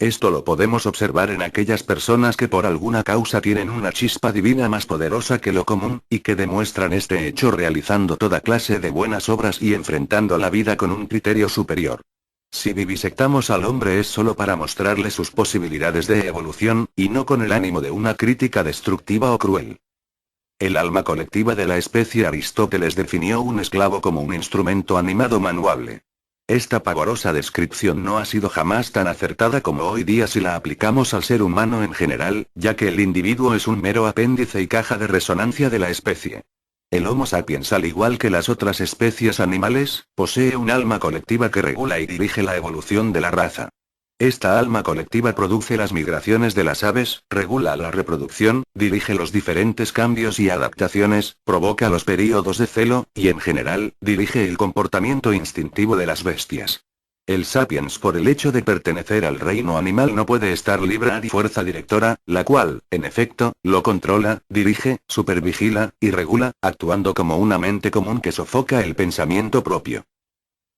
Esto lo podemos observar en aquellas personas que por alguna causa tienen una chispa divina más poderosa que lo común, y que demuestran este hecho realizando toda clase de buenas obras y enfrentando la vida con un criterio superior. Si vivisectamos al hombre es solo para mostrarle sus posibilidades de evolución, y no con el ánimo de una crítica destructiva o cruel. El alma colectiva de la especie Aristóteles definió un esclavo como un instrumento animado manuable. Esta pavorosa descripción no ha sido jamás tan acertada como hoy día si la aplicamos al ser humano en general, ya que el individuo es un mero apéndice y caja de resonancia de la especie. El Homo sapiens, al igual que las otras especies animales, posee un alma colectiva que regula y dirige la evolución de la raza. Esta alma colectiva produce las migraciones de las aves, regula la reproducción, dirige los diferentes cambios y adaptaciones, provoca los períodos de celo, y en general, dirige el comportamiento instintivo de las bestias. El sapiens, por el hecho de pertenecer al reino animal, no puede estar libre de fuerza directora, la cual, en efecto, lo controla, dirige, supervigila, y regula, actuando como una mente común que sofoca el pensamiento propio.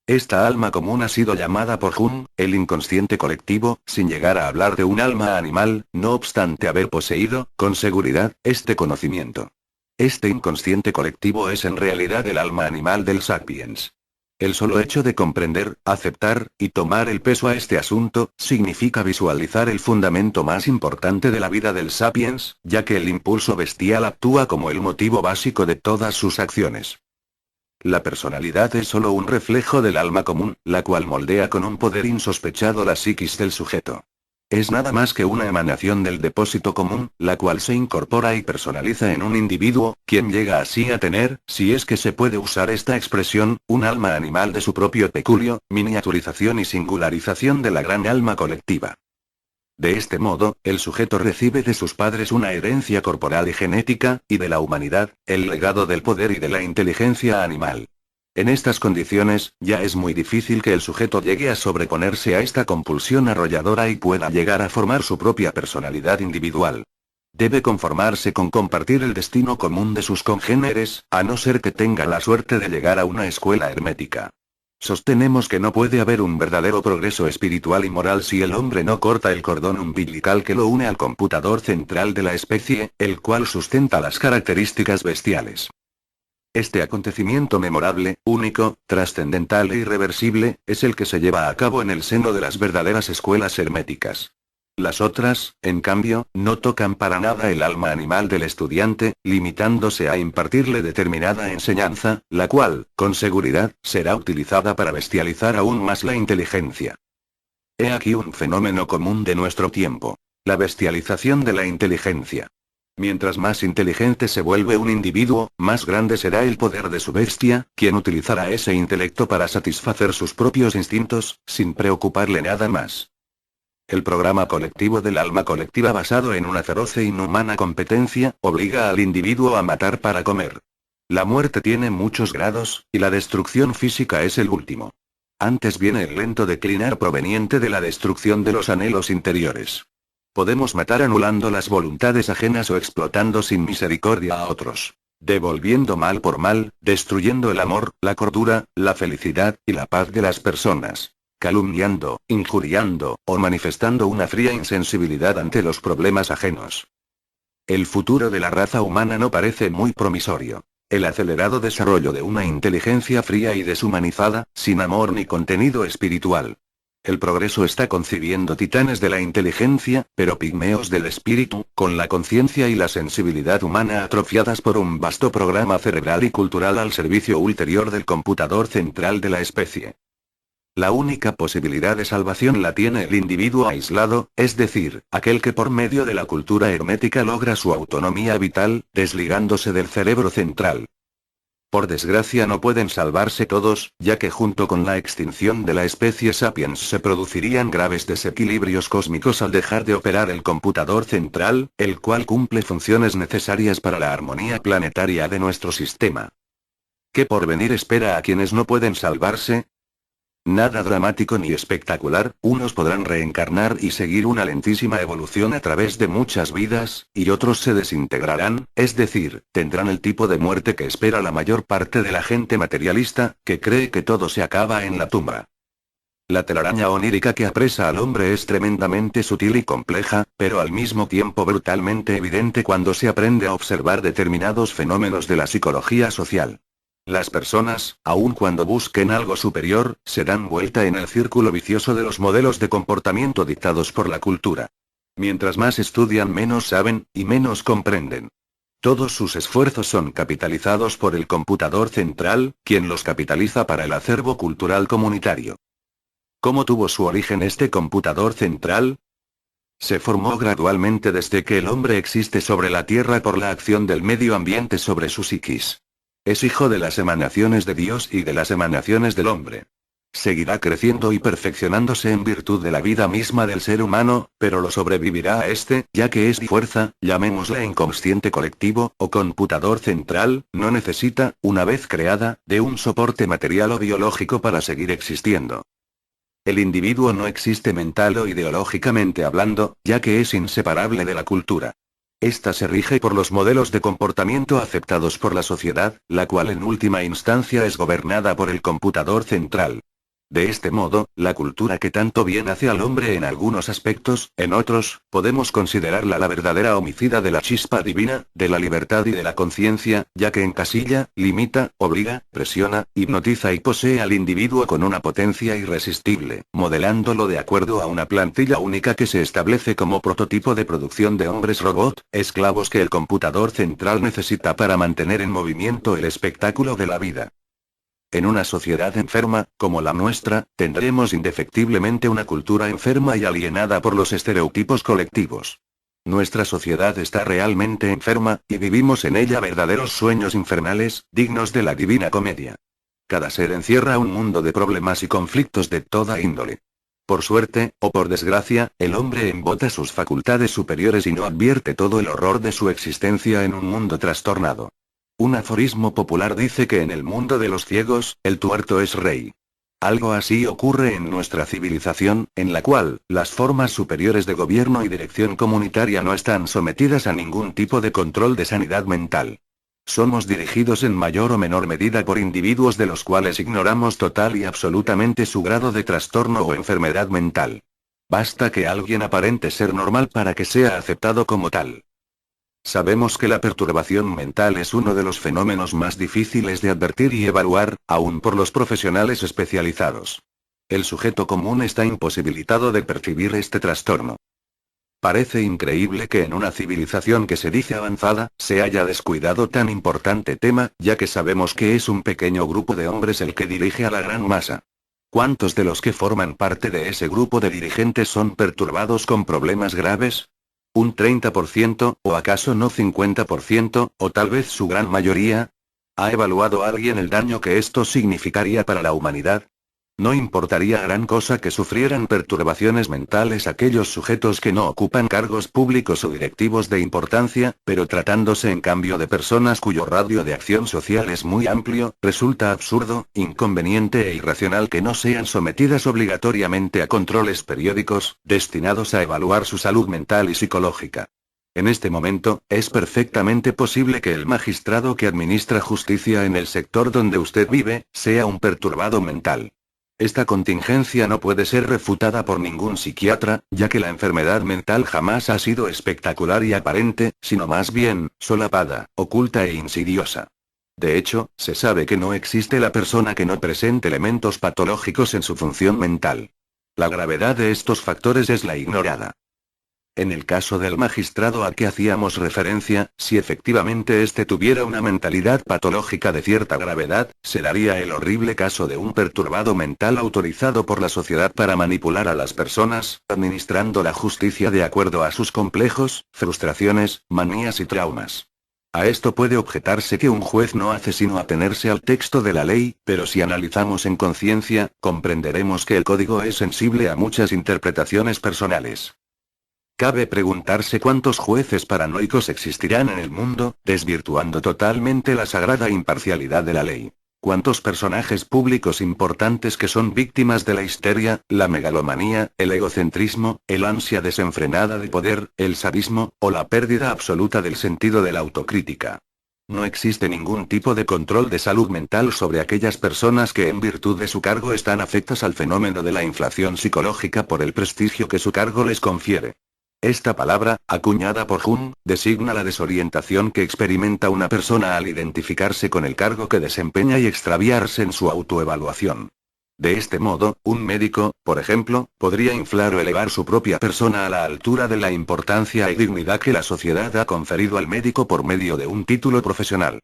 Esta alma común ha sido llamada por Jung, el inconsciente colectivo, sin llegar a hablar de un alma animal, no obstante haber poseído, con seguridad, este conocimiento. Este inconsciente colectivo es en realidad el alma animal del sapiens. El solo hecho de comprender, aceptar, y tomar el peso a este asunto, significa visualizar el fundamento más importante de la vida del sapiens, ya que el impulso bestial actúa como el motivo básico de todas sus acciones. La personalidad es solo un reflejo del alma común, la cual moldea con un poder insospechado la psiquis del sujeto. Es nada más que una emanación del depósito común, la cual se incorpora y personaliza en un individuo, quien llega así a tener, si es que se puede usar esta expresión, un alma animal de su propio peculio, miniaturización y singularización de la gran alma colectiva. De este modo, el sujeto recibe de sus padres una herencia corporal y genética, y de la humanidad, el legado del poder y de la inteligencia animal. En estas condiciones, ya es muy difícil que el sujeto llegue a sobreponerse a esta compulsión arrolladora y pueda llegar a formar su propia personalidad individual. Debe conformarse con compartir el destino común de sus congéneres, a no ser que tenga la suerte de llegar a una escuela hermética. Sostenemos que no puede haber un verdadero progreso espiritual y moral si el hombre no corta el cordón umbilical que lo une al computador central de la especie, el cual sustenta las características bestiales. Este acontecimiento memorable, único, trascendental e irreversible, es el que se lleva a cabo en el seno de las verdaderas escuelas herméticas. Las otras, en cambio, no tocan para nada el alma animal del estudiante, limitándose a impartirle determinada enseñanza, la cual, con seguridad, será utilizada para bestializar aún más la inteligencia. He aquí un fenómeno común de nuestro tiempo: la bestialización de la inteligencia. Mientras más inteligente se vuelve un individuo, más grande será el poder de su bestia, quien utilizará ese intelecto para satisfacer sus propios instintos, sin preocuparle nada más. El programa colectivo del alma colectiva basado en una feroz e inhumana competencia, obliga al individuo a matar para comer. La muerte tiene muchos grados, y la destrucción física es el último. Antes viene el lento declinar proveniente de la destrucción de los anhelos interiores. Podemos matar anulando las voluntades ajenas o explotando sin misericordia a otros. Devolviendo mal por mal, destruyendo el amor, la cordura, la felicidad, y la paz de las personas. Calumniando, injuriando, o manifestando una fría insensibilidad ante los problemas ajenos. El futuro de la raza humana no parece muy promisorio. El acelerado desarrollo de una inteligencia fría y deshumanizada, sin amor ni contenido espiritual. El progreso está concibiendo titanes de la inteligencia, pero pigmeos del espíritu, con la conciencia y la sensibilidad humana atrofiadas por un vasto programa cerebral y cultural al servicio ulterior del computador central de la especie. La única posibilidad de salvación la tiene el individuo aislado, es decir, aquel que por medio de la cultura hermética logra su autonomía vital, desligándose del cerebro central. Por desgracia no pueden salvarse todos, ya que junto con la extinción de la especie sapiens se producirían graves desequilibrios cósmicos al dejar de operar el computador central, el cual cumple funciones necesarias para la armonía planetaria de nuestro sistema. ¿Qué porvenir espera a quienes no pueden salvarse? Nada dramático ni espectacular, unos podrán reencarnar y seguir una lentísima evolución a través de muchas vidas, y otros se desintegrarán, es decir, tendrán el tipo de muerte que espera la mayor parte de la gente materialista, que cree que todo se acaba en la tumba. La telaraña onírica que apresa al hombre es tremendamente sutil y compleja, pero al mismo tiempo brutalmente evidente cuando se aprende a observar determinados fenómenos de la psicología social. Las personas, aun cuando busquen algo superior, se dan vuelta en el círculo vicioso de los modelos de comportamiento dictados por la cultura. Mientras más estudian, menos saben, y menos comprenden. Todos sus esfuerzos son capitalizados por el computador central, quien los capitaliza para el acervo cultural comunitario. ¿Cómo tuvo su origen este computador central? Se formó gradualmente desde que el hombre existe sobre la Tierra por la acción del medio ambiente sobre su psiquis. Es hijo de las emanaciones de Dios y de las emanaciones del hombre. Seguirá creciendo y perfeccionándose en virtud de la vida misma del ser humano, pero lo sobrevivirá a este, ya que es fuerza, llamémosla inconsciente colectivo, o computador central, no necesita, una vez creada, de un soporte material o biológico para seguir existiendo. El individuo no existe mental o ideológicamente hablando, ya que es inseparable de la cultura. Esta se rige por los modelos de comportamiento aceptados por la sociedad, la cual en última instancia es gobernada por el computador central. De este modo, la cultura que tanto bien hace al hombre en algunos aspectos, en otros, podemos considerarla la verdadera homicida de la chispa divina, de la libertad y de la conciencia, ya que encasilla, limita, obliga, presiona, hipnotiza y posee al individuo con una potencia irresistible, modelándolo de acuerdo a una plantilla única que se establece como prototipo de producción de hombres robot, esclavos que el computador central necesita para mantener en movimiento el espectáculo de la vida. En una sociedad enferma, como la nuestra, tendremos indefectiblemente una cultura enferma y alienada por los estereotipos colectivos. Nuestra sociedad está realmente enferma, y vivimos en ella verdaderos sueños infernales, dignos de la Divina Comedia. Cada ser encierra un mundo de problemas y conflictos de toda índole. Por suerte, o por desgracia, el hombre embota sus facultades superiores y no advierte todo el horror de su existencia en un mundo trastornado. Un aforismo popular dice que en el mundo de los ciegos, el tuerto es rey. Algo así ocurre en nuestra civilización, en la cual, las formas superiores de gobierno y dirección comunitaria no están sometidas a ningún tipo de control de sanidad mental. Somos dirigidos en mayor o menor medida por individuos de los cuales ignoramos total y absolutamente su grado de trastorno o enfermedad mental. Basta que alguien aparente ser normal para que sea aceptado como tal. Sabemos que la perturbación mental es uno de los fenómenos más difíciles de advertir y evaluar, aún por los profesionales especializados. El sujeto común está imposibilitado de percibir este trastorno. Parece increíble que en una civilización que se dice avanzada, se haya descuidado tan importante tema, ya que sabemos que es un pequeño grupo de hombres el que dirige a la gran masa. ¿Cuántos de los que forman parte de ese grupo de dirigentes son perturbados con problemas graves? ¿Un 30%, o acaso no 50%, o tal vez su gran mayoría? ¿Ha evaluado alguien el daño que esto significaría para la humanidad? No importaría gran cosa que sufrieran perturbaciones mentales aquellos sujetos que no ocupan cargos públicos o directivos de importancia, pero tratándose en cambio de personas cuyo radio de acción social es muy amplio, resulta absurdo, inconveniente e irracional que no sean sometidas obligatoriamente a controles periódicos, destinados a evaluar su salud mental y psicológica. En este momento, es perfectamente posible que el magistrado que administra justicia en el sector donde usted vive, sea un perturbado mental. Esta contingencia no puede ser refutada por ningún psiquiatra, ya que la enfermedad mental jamás ha sido espectacular y aparente, sino más bien, solapada, oculta e insidiosa. De hecho, se sabe que no existe la persona que no presente elementos patológicos en su función mental. La gravedad de estos factores es la ignorada. En el caso del magistrado al que hacíamos referencia, si efectivamente éste tuviera una mentalidad patológica de cierta gravedad, se daría el horrible caso de un perturbado mental autorizado por la sociedad para manipular a las personas, administrando la justicia de acuerdo a sus complejos, frustraciones, manías y traumas. A esto puede objetarse que un juez no hace sino atenerse al texto de la ley, pero si analizamos en conciencia, comprenderemos que el código es sensible a muchas interpretaciones personales. Cabe preguntarse cuántos jueces paranoicos existirán en el mundo, desvirtuando totalmente la sagrada imparcialidad de la ley. Cuántos personajes públicos importantes que son víctimas de la histeria, la megalomanía, el egocentrismo, el ansia desenfrenada de poder, el sadismo, o la pérdida absoluta del sentido de la autocrítica. No existe ningún tipo de control de salud mental sobre aquellas personas que en virtud de su cargo están afectas al fenómeno de la inflación psicológica por el prestigio que su cargo les confiere. Esta palabra, acuñada por Jung, designa la desorientación que experimenta una persona al identificarse con el cargo que desempeña y extraviarse en su autoevaluación. De este modo, un médico, por ejemplo, podría inflar o elevar su propia persona a la altura de la importancia y dignidad que la sociedad ha conferido al médico por medio de un título profesional.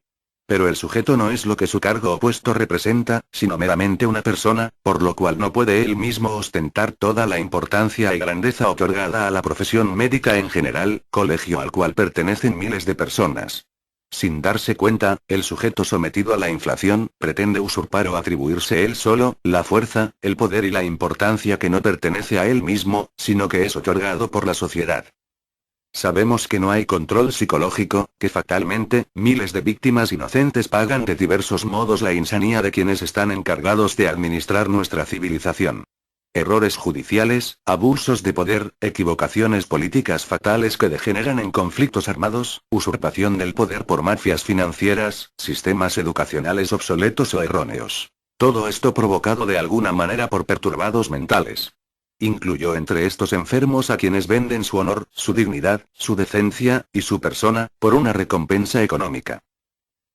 Pero el sujeto no es lo que su cargo o puesto representa, sino meramente una persona, por lo cual no puede él mismo ostentar toda la importancia y grandeza otorgada a la profesión médica en general, colegio al cual pertenecen miles de personas. Sin darse cuenta, el sujeto sometido a la inflación, pretende usurpar o atribuirse él solo, la fuerza, el poder y la importancia que no pertenece a él mismo, sino que es otorgado por la sociedad. Sabemos que no hay control psicológico, que fatalmente, miles de víctimas inocentes pagan de diversos modos la insanía de quienes están encargados de administrar nuestra civilización. Errores judiciales, abusos de poder, equivocaciones políticas fatales que degeneran en conflictos armados, usurpación del poder por mafias financieras, sistemas educacionales obsoletos o erróneos. Todo esto provocado de alguna manera por perturbados mentales. Incluyó entre estos enfermos a quienes venden su honor, su dignidad, su decencia, y su persona, por una recompensa económica.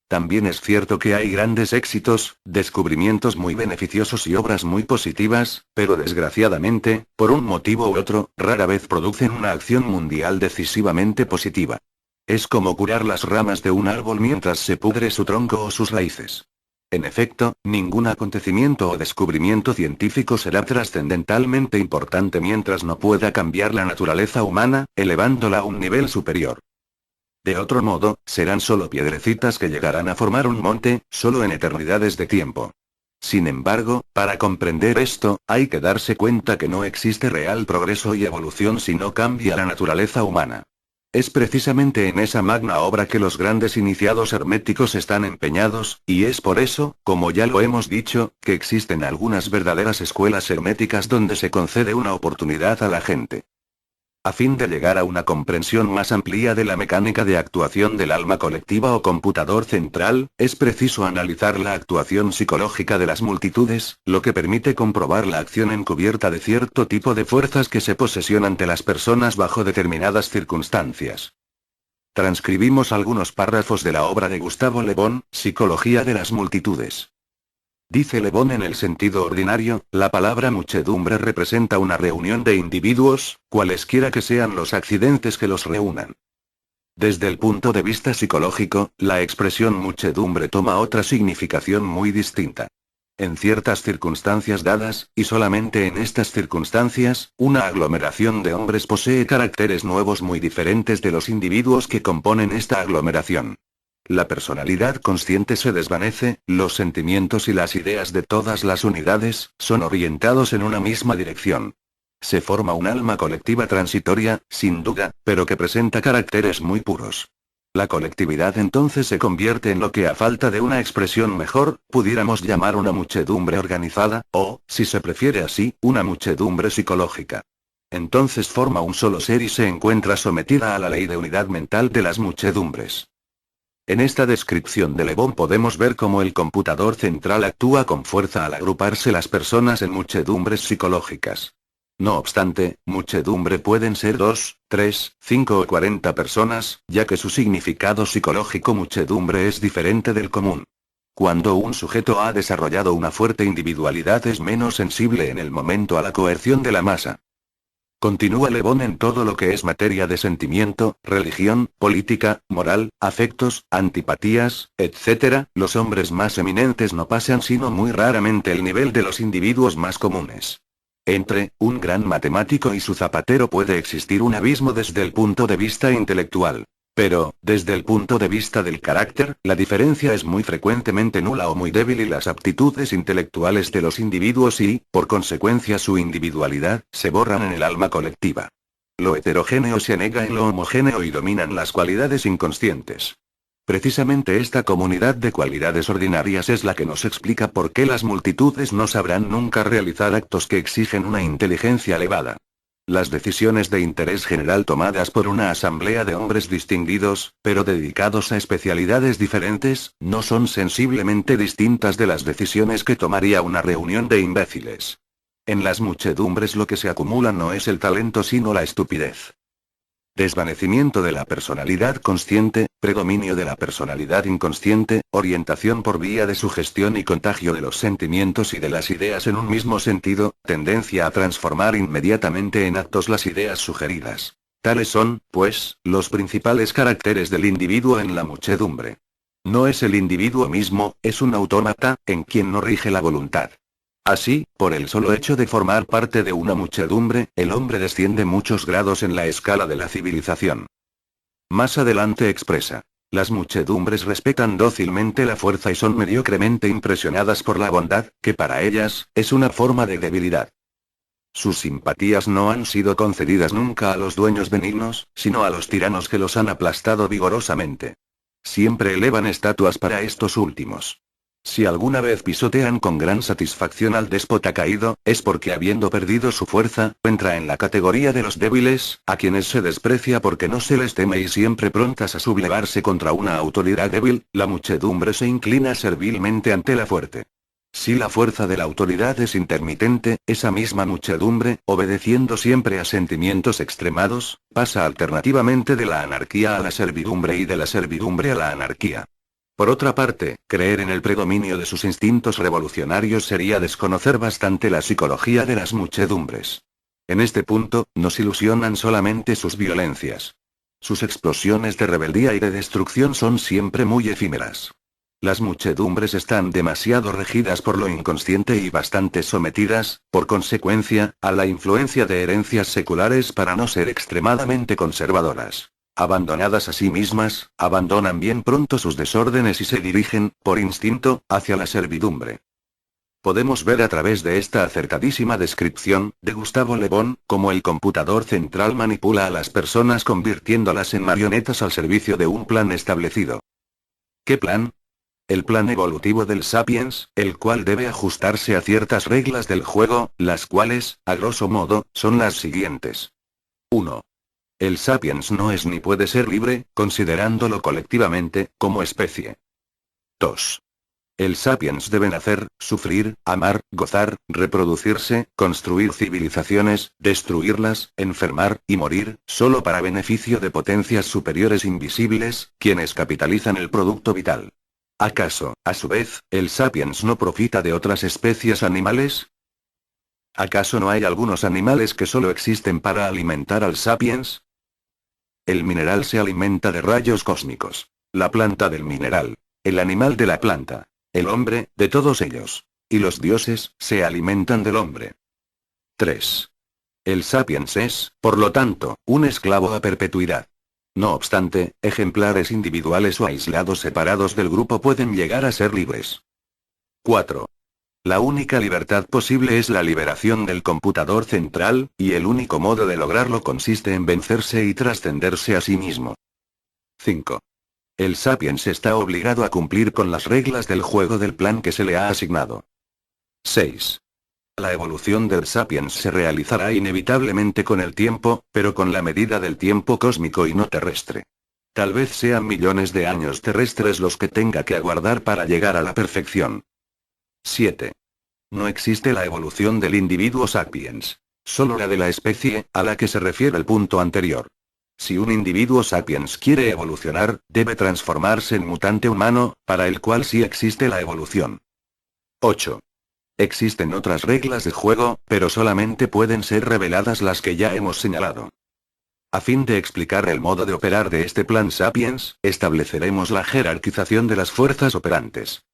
También es cierto que hay grandes éxitos, descubrimientos muy beneficiosos y obras muy positivas, pero desgraciadamente, por un motivo u otro, rara vez producen una acción mundial decisivamente positiva. Es como curar las ramas de un árbol mientras se pudre su tronco o sus raíces. En efecto, ningún acontecimiento o descubrimiento científico será trascendentalmente importante mientras no pueda cambiar la naturaleza humana, elevándola a un nivel superior. De otro modo, serán solo piedrecitas que llegarán a formar un monte, solo en eternidades de tiempo. Sin embargo, para comprender esto, hay que darse cuenta que no existe real progreso y evolución si no cambia la naturaleza humana. Es precisamente en esa magna obra que los grandes iniciados herméticos están empeñados, y es por eso, como ya lo hemos dicho, que existen algunas verdaderas escuelas herméticas donde se concede una oportunidad a la gente. A fin de llegar a una comprensión más amplia de la mecánica de actuación del alma colectiva o computador central, es preciso analizar la actuación psicológica de las multitudes, lo que permite comprobar la acción encubierta de cierto tipo de fuerzas que se posesionan ante las personas bajo determinadas circunstancias. Transcribimos algunos párrafos de la obra de Gustavo Le Bon, Psicología de las multitudes. Dice Le Bon: en el sentido ordinario, la palabra muchedumbre representa una reunión de individuos, cualesquiera que sean los accidentes que los reúnan. Desde el punto de vista psicológico, la expresión muchedumbre toma otra significación muy distinta. En ciertas circunstancias dadas, y solamente en estas circunstancias, una aglomeración de hombres posee caracteres nuevos muy diferentes de los individuos que componen esta aglomeración. La personalidad consciente se desvanece, los sentimientos y las ideas de todas las unidades, son orientados en una misma dirección. Se forma un alma colectiva transitoria, sin duda, pero que presenta caracteres muy puros. La colectividad entonces se convierte en lo que a falta de una expresión mejor, pudiéramos llamar una muchedumbre organizada, o, si se prefiere así, una muchedumbre psicológica. Entonces forma un solo ser y se encuentra sometida a la ley de unidad mental de las muchedumbres. En esta descripción de Le Bon podemos ver cómo el computador central actúa con fuerza al agruparse las personas en muchedumbres psicológicas. No obstante, muchedumbre pueden ser 2, 3, 5 o 40 personas, ya que su significado psicológico muchedumbre es diferente del común. Cuando un sujeto ha desarrollado una fuerte individualidad es menos sensible en el momento a la coerción de la masa. Continúa Le Bon: en todo lo que es materia de sentimiento, religión, política, moral, afectos, antipatías, etc., los hombres más eminentes no pasan sino muy raramente el nivel de los individuos más comunes. Entre un gran matemático y su zapatero puede existir un abismo desde el punto de vista intelectual. Pero, desde el punto de vista del carácter, la diferencia es muy frecuentemente nula o muy débil y las aptitudes intelectuales de los individuos y, por consecuencia su individualidad, se borran en el alma colectiva. Lo heterogéneo se anega en lo homogéneo y dominan las cualidades inconscientes. Precisamente esta comunidad de cualidades ordinarias es la que nos explica por qué las multitudes no sabrán nunca realizar actos que exigen una inteligencia elevada. Las decisiones de interés general tomadas por una asamblea de hombres distinguidos, pero dedicados a especialidades diferentes, no son sensiblemente distintas de las decisiones que tomaría una reunión de imbéciles. En las muchedumbres lo que se acumula no es el talento sino la estupidez. Desvanecimiento de la personalidad consciente, predominio de la personalidad inconsciente, orientación por vía de sugestión y contagio de los sentimientos y de las ideas en un mismo sentido, tendencia a transformar inmediatamente en actos las ideas sugeridas. Tales son, pues, los principales caracteres del individuo en la muchedumbre. No es el individuo mismo, es un autómata, en quien no rige la voluntad. Así, por el solo hecho de formar parte de una muchedumbre, el hombre desciende muchos grados en la escala de la civilización. Más adelante expresa: las muchedumbres respetan dócilmente la fuerza y son mediocremente impresionadas por la bondad, que para ellas, es una forma de debilidad. Sus simpatías no han sido concedidas nunca a los dueños benignos, sino a los tiranos que los han aplastado vigorosamente. Siempre elevan estatuas para estos últimos. Si alguna vez pisotean con gran satisfacción al déspota caído, es porque habiendo perdido su fuerza, entra en la categoría de los débiles, a quienes se desprecia porque no se les teme y siempre prontas a sublevarse contra una autoridad débil, la muchedumbre se inclina servilmente ante la fuerte. Si la fuerza de la autoridad es intermitente, esa misma muchedumbre, obedeciendo siempre a sentimientos extremados, pasa alternativamente de la anarquía a la servidumbre y de la servidumbre a la anarquía. Por otra parte, creer en el predominio de sus instintos revolucionarios sería desconocer bastante la psicología de las muchedumbres. En este punto, nos ilusionan solamente sus violencias. Sus explosiones de rebeldía y de destrucción son siempre muy efímeras. Las muchedumbres están demasiado regidas por lo inconsciente y bastante sometidas, por consecuencia, a la influencia de herencias seculares para no ser extremadamente conservadoras. Abandonadas a sí mismas, abandonan bien pronto sus desórdenes y se dirigen, por instinto, hacia la servidumbre. Podemos ver a través de esta acertadísima descripción, de Gustavo Le Bon, cómo el computador central manipula a las personas convirtiéndolas en marionetas al servicio de un plan establecido. ¿Qué plan? El plan evolutivo del Sapiens, el cual debe ajustarse a ciertas reglas del juego, las cuales, a grosso modo, son las siguientes. 1. El Sapiens no es ni puede ser libre, considerándolo colectivamente, como especie. 2. El Sapiens debe nacer, sufrir, amar, gozar, reproducirse, construir civilizaciones, destruirlas, enfermar, y morir, solo para beneficio de potencias superiores invisibles, quienes capitalizan el producto vital. ¿Acaso, a su vez, el Sapiens no profita de otras especies animales? ¿Acaso no hay algunos animales que solo existen para alimentar al Sapiens? El mineral se alimenta de rayos cósmicos. La planta del mineral. El animal de la planta. El hombre, de todos ellos. Y los dioses, se alimentan del hombre. 3. El Sapiens es, por lo tanto, un esclavo a perpetuidad. No obstante, ejemplares individuales o aislados separados del grupo pueden llegar a ser libres. 4. La única libertad posible es la liberación del computador central, y el único modo de lograrlo consiste en vencerse y trascenderse a sí mismo. 5. El Sapiens está obligado a cumplir con las reglas del juego del plan que se le ha asignado. 6. La evolución del Sapiens se realizará inevitablemente con el tiempo, pero con la medida del tiempo cósmico y no terrestre. Tal vez sean millones de años terrestres los que tenga que aguardar para llegar a la perfección. 7. No existe la evolución del individuo sapiens. Solo la de la especie, a la que se refiere el punto anterior. Si un individuo sapiens quiere evolucionar, debe transformarse en mutante humano, para el cual sí existe la evolución. 8. Existen otras reglas de juego, pero solamente pueden ser reveladas las que ya hemos señalado. A fin de explicar el modo de operar de este plan sapiens, estableceremos la jerarquización de las fuerzas operantes.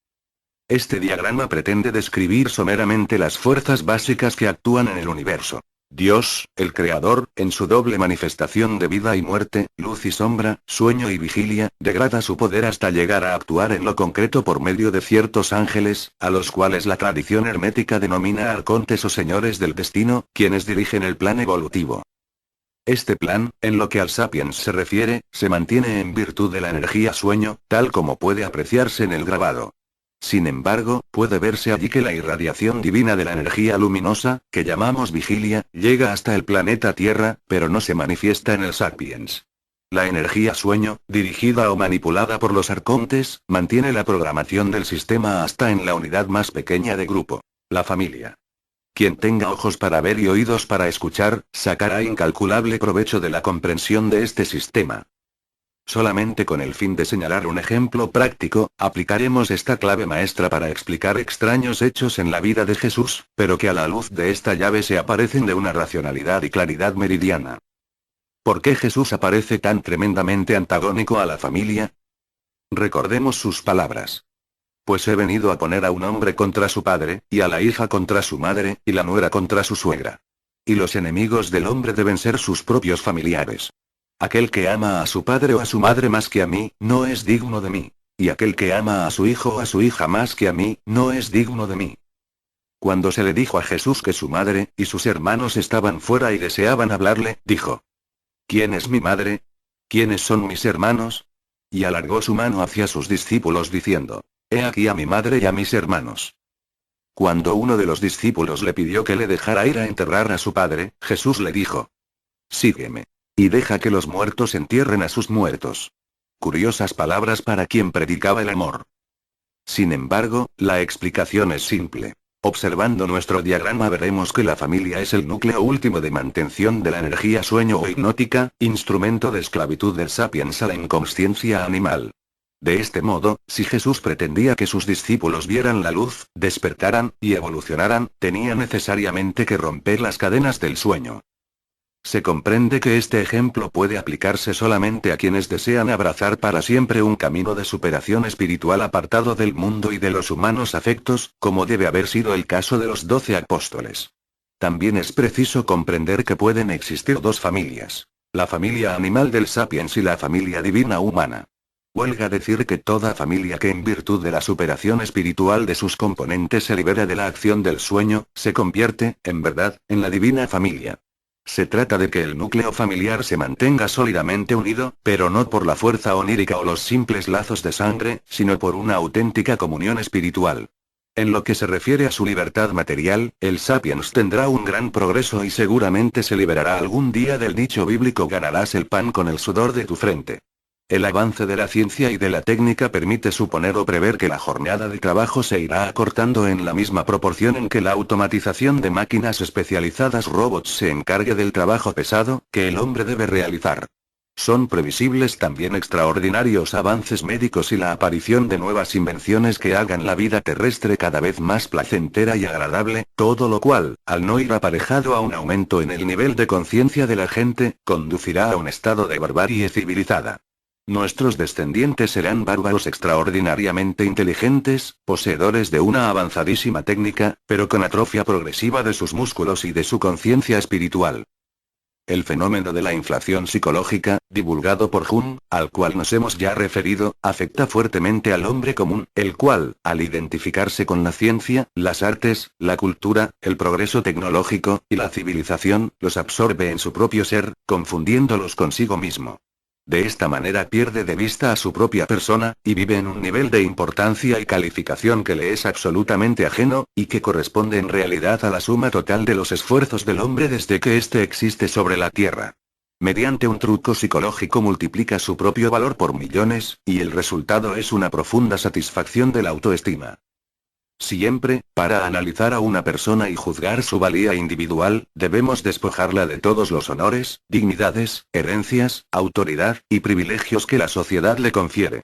Este diagrama pretende describir someramente las fuerzas básicas que actúan en el universo. Dios, el Creador, en su doble manifestación de vida y muerte, luz y sombra, sueño y vigilia, degrada su poder hasta llegar a actuar en lo concreto por medio de ciertos ángeles, a los cuales la tradición hermética denomina arcontes o señores del destino, quienes dirigen el plan evolutivo. Este plan, en lo que al sapiens se refiere, se mantiene en virtud de la energía sueño, tal como puede apreciarse en el grabado. Sin embargo, puede verse allí que la irradiación divina de la energía luminosa, que llamamos vigilia, llega hasta el planeta Tierra, pero no se manifiesta en el Sapiens. La energía sueño, dirigida o manipulada por los arcontes, mantiene la programación del sistema hasta en la unidad más pequeña de grupo, la familia. Quien tenga ojos para ver y oídos para escuchar, sacará incalculable provecho de la comprensión de este sistema. Solamente con el fin de señalar un ejemplo práctico, aplicaremos esta clave maestra para explicar extraños hechos en la vida de Jesús, pero que a la luz de esta llave se aparecen de una racionalidad y claridad meridiana. ¿Por qué Jesús aparece tan tremendamente antagónico a la familia? Recordemos sus palabras. Pues he venido a poner a un hombre contra su padre, y a la hija contra su madre, y la nuera contra su suegra. Y los enemigos del hombre deben ser sus propios familiares. Aquel que ama a su padre o a su madre más que a mí, no es digno de mí. Y aquel que ama a su hijo o a su hija más que a mí, no es digno de mí. Cuando se le dijo a Jesús que su madre y sus hermanos estaban fuera y deseaban hablarle, dijo: ¿Quién es mi madre? ¿Quiénes son mis hermanos? Y alargó su mano hacia sus discípulos diciendo: He aquí a mi madre y a mis hermanos. Cuando uno de los discípulos le pidió que le dejara ir a enterrar a su padre, Jesús le dijo: Sígueme. Y deja que los muertos entierren a sus muertos. Curiosas palabras para quien predicaba el amor. Sin embargo, la explicación es simple. Observando nuestro diagrama veremos que la familia es el núcleo último de mantención de la energía sueño o hipnótica, instrumento de esclavitud del sapiens a la inconsciencia animal. De este modo, si Jesús pretendía que sus discípulos vieran la luz, despertaran, y evolucionaran, tenía necesariamente que romper las cadenas del sueño. Se comprende que este ejemplo puede aplicarse solamente a quienes desean abrazar para siempre un camino de superación espiritual apartado del mundo y de los humanos afectos, como debe haber sido el caso de los 12 apóstoles. También es preciso comprender que pueden existir dos familias: la familia animal del sapiens y la familia divina humana. Huelga decir que toda familia que en virtud de la superación espiritual de sus componentes se libera de la acción del sueño, se convierte, en verdad, en la divina familia. Se trata de que el núcleo familiar se mantenga sólidamente unido, pero no por la fuerza onírica o los simples lazos de sangre, sino por una auténtica comunión espiritual. En lo que se refiere a su libertad material, el sapiens tendrá un gran progreso y seguramente se liberará algún día del dicho bíblico: ganarás el pan con el sudor de tu frente. El avance de la ciencia y de la técnica permite suponer o prever que la jornada de trabajo se irá acortando en la misma proporción en que la automatización de máquinas especializadas robots se encargue del trabajo pesado que el hombre debe realizar. Son previsibles también extraordinarios avances médicos y la aparición de nuevas invenciones que hagan la vida terrestre cada vez más placentera y agradable, todo lo cual, al no ir aparejado a un aumento en el nivel de conciencia de la gente, conducirá a un estado de barbarie civilizada. Nuestros descendientes serán bárbaros extraordinariamente inteligentes, poseedores de una avanzadísima técnica, pero con atrofia progresiva de sus músculos y de su conciencia espiritual. El fenómeno de la inflación psicológica, divulgado por Jung, al cual nos hemos ya referido, afecta fuertemente al hombre común, el cual, al identificarse con la ciencia, las artes, la cultura, el progreso tecnológico, y la civilización, los absorbe en su propio ser, confundiéndolos consigo mismo. De esta manera pierde de vista a su propia persona, y vive en un nivel de importancia y calificación que le es absolutamente ajeno, y que corresponde en realidad a la suma total de los esfuerzos del hombre desde que éste existe sobre la Tierra. Mediante un truco psicológico multiplica su propio valor por millones, y el resultado es una profunda satisfacción de la autoestima. Siempre, para analizar a una persona y juzgar su valía individual, debemos despojarla de todos los honores, dignidades, herencias, autoridad, y privilegios que la sociedad le confiere.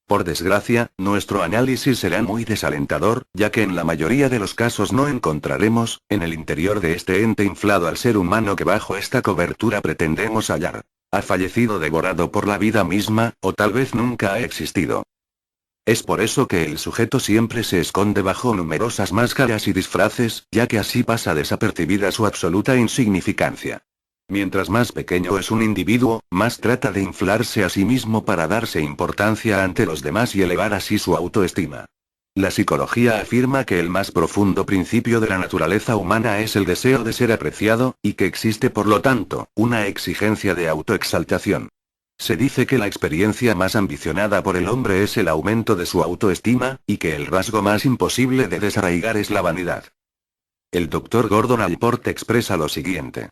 Por desgracia, nuestro análisis será muy desalentador, ya que en la mayoría de los casos no encontraremos, en el interior de este ente inflado al ser humano que bajo esta cobertura pretendemos hallar. Ha fallecido devorado por la vida misma, o tal vez nunca ha existido. Es por eso que el sujeto siempre se esconde bajo numerosas máscaras y disfraces, ya que así pasa desapercibida su absoluta insignificancia. Mientras más pequeño es un individuo, más trata de inflarse a sí mismo para darse importancia ante los demás y elevar así su autoestima. La psicología afirma que el más profundo principio de la naturaleza humana es el deseo de ser apreciado, y que existe por lo tanto, una exigencia de autoexaltación. Se dice que la experiencia más ambicionada por el hombre es el aumento de su autoestima, y que el rasgo más imposible de desarraigar es la vanidad. El Dr. Gordon Allport expresa lo siguiente.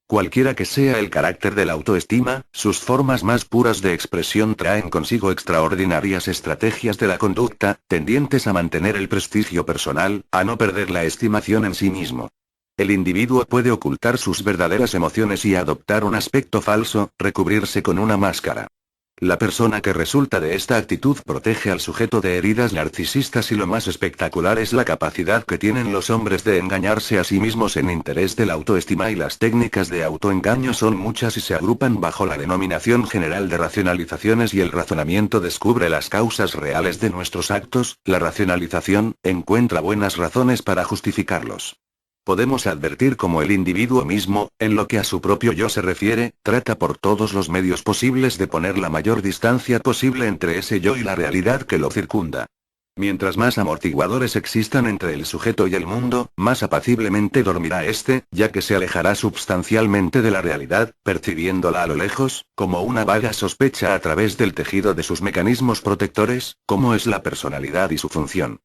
Cualquiera que sea el carácter de la autoestima, sus formas más puras de expresión traen consigo extraordinarias estrategias de la conducta, tendientes a mantener el prestigio personal, a no perder la estimación en sí mismo. El individuo puede ocultar sus verdaderas emociones y adoptar un aspecto falso, recubrirse con una máscara. La persona que resulta de esta actitud protege al sujeto de heridas narcisistas y lo más espectacular es la capacidad que tienen los hombres de engañarse a sí mismos en interés de la autoestima y las técnicas de autoengaño son muchas y se agrupan bajo la denominación general de racionalizaciones y el razonamiento descubre las causas reales de nuestros actos, la racionalización, encuentra buenas razones para justificarlos. Podemos advertir cómo el individuo mismo, en lo que a su propio yo se refiere, trata por todos los medios posibles de poner la mayor distancia posible entre ese yo y la realidad que lo circunda. Mientras más amortiguadores existan entre el sujeto y el mundo, más apaciblemente dormirá éste, ya que se alejará substancialmente de la realidad, percibiéndola a lo lejos, como una vaga sospecha a través del tejido de sus mecanismos protectores, como es la personalidad y su función.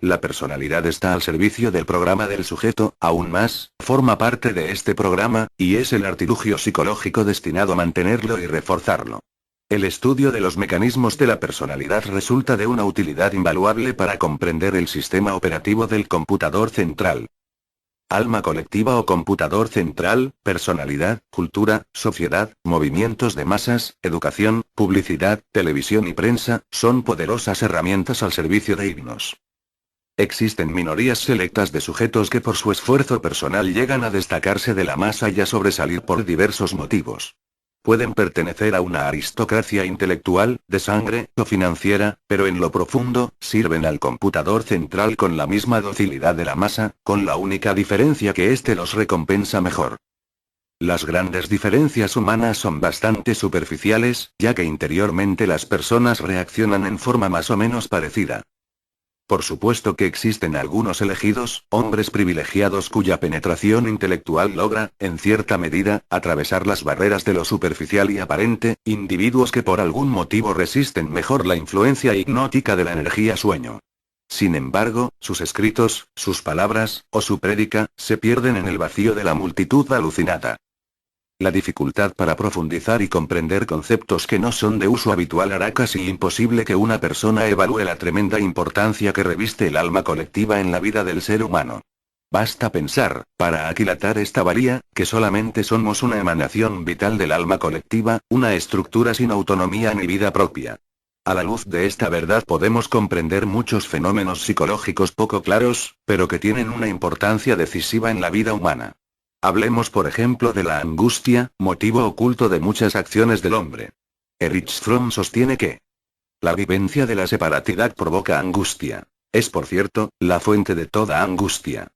La personalidad está al servicio del programa del sujeto, aún más, forma parte de este programa, y es el artilugio psicológico destinado a mantenerlo y reforzarlo. El estudio de los mecanismos de la personalidad resulta de una utilidad invaluable para comprender el sistema operativo del computador central. Alma colectiva o computador central, personalidad, cultura, sociedad, movimientos de masas, educación, publicidad, televisión y prensa, son poderosas herramientas al servicio de himnos. Existen minorías selectas de sujetos que por su esfuerzo personal llegan a destacarse de la masa y a sobresalir por diversos motivos. Pueden pertenecer a una aristocracia intelectual, de sangre, o financiera, pero en lo profundo, sirven al computador central con la misma docilidad de la masa, con la única diferencia que éste los recompensa mejor. Las grandes diferencias humanas son bastante superficiales, ya que interiormente las personas reaccionan en forma más o menos parecida. Por supuesto que existen algunos elegidos, hombres privilegiados cuya penetración intelectual logra, en cierta medida, atravesar las barreras de lo superficial y aparente, individuos que por algún motivo resisten mejor la influencia hipnótica de la energía sueño. Sin embargo, sus escritos, sus palabras, o su prédica, se pierden en el vacío de la multitud alucinada. La dificultad para profundizar y comprender conceptos que no son de uso habitual hará casi imposible que una persona evalúe la tremenda importancia que reviste el alma colectiva en la vida del ser humano. Basta pensar, para aquilatar esta valía, que solamente somos una emanación vital del alma colectiva, una estructura sin autonomía ni vida propia. A la luz de esta verdad podemos comprender muchos fenómenos psicológicos poco claros, pero que tienen una importancia decisiva en la vida humana. Hablemos por ejemplo de la angustia, motivo oculto de muchas acciones del hombre. Erich Fromm sostiene que la vivencia de la separatidad provoca angustia. Es por cierto, la fuente de toda angustia.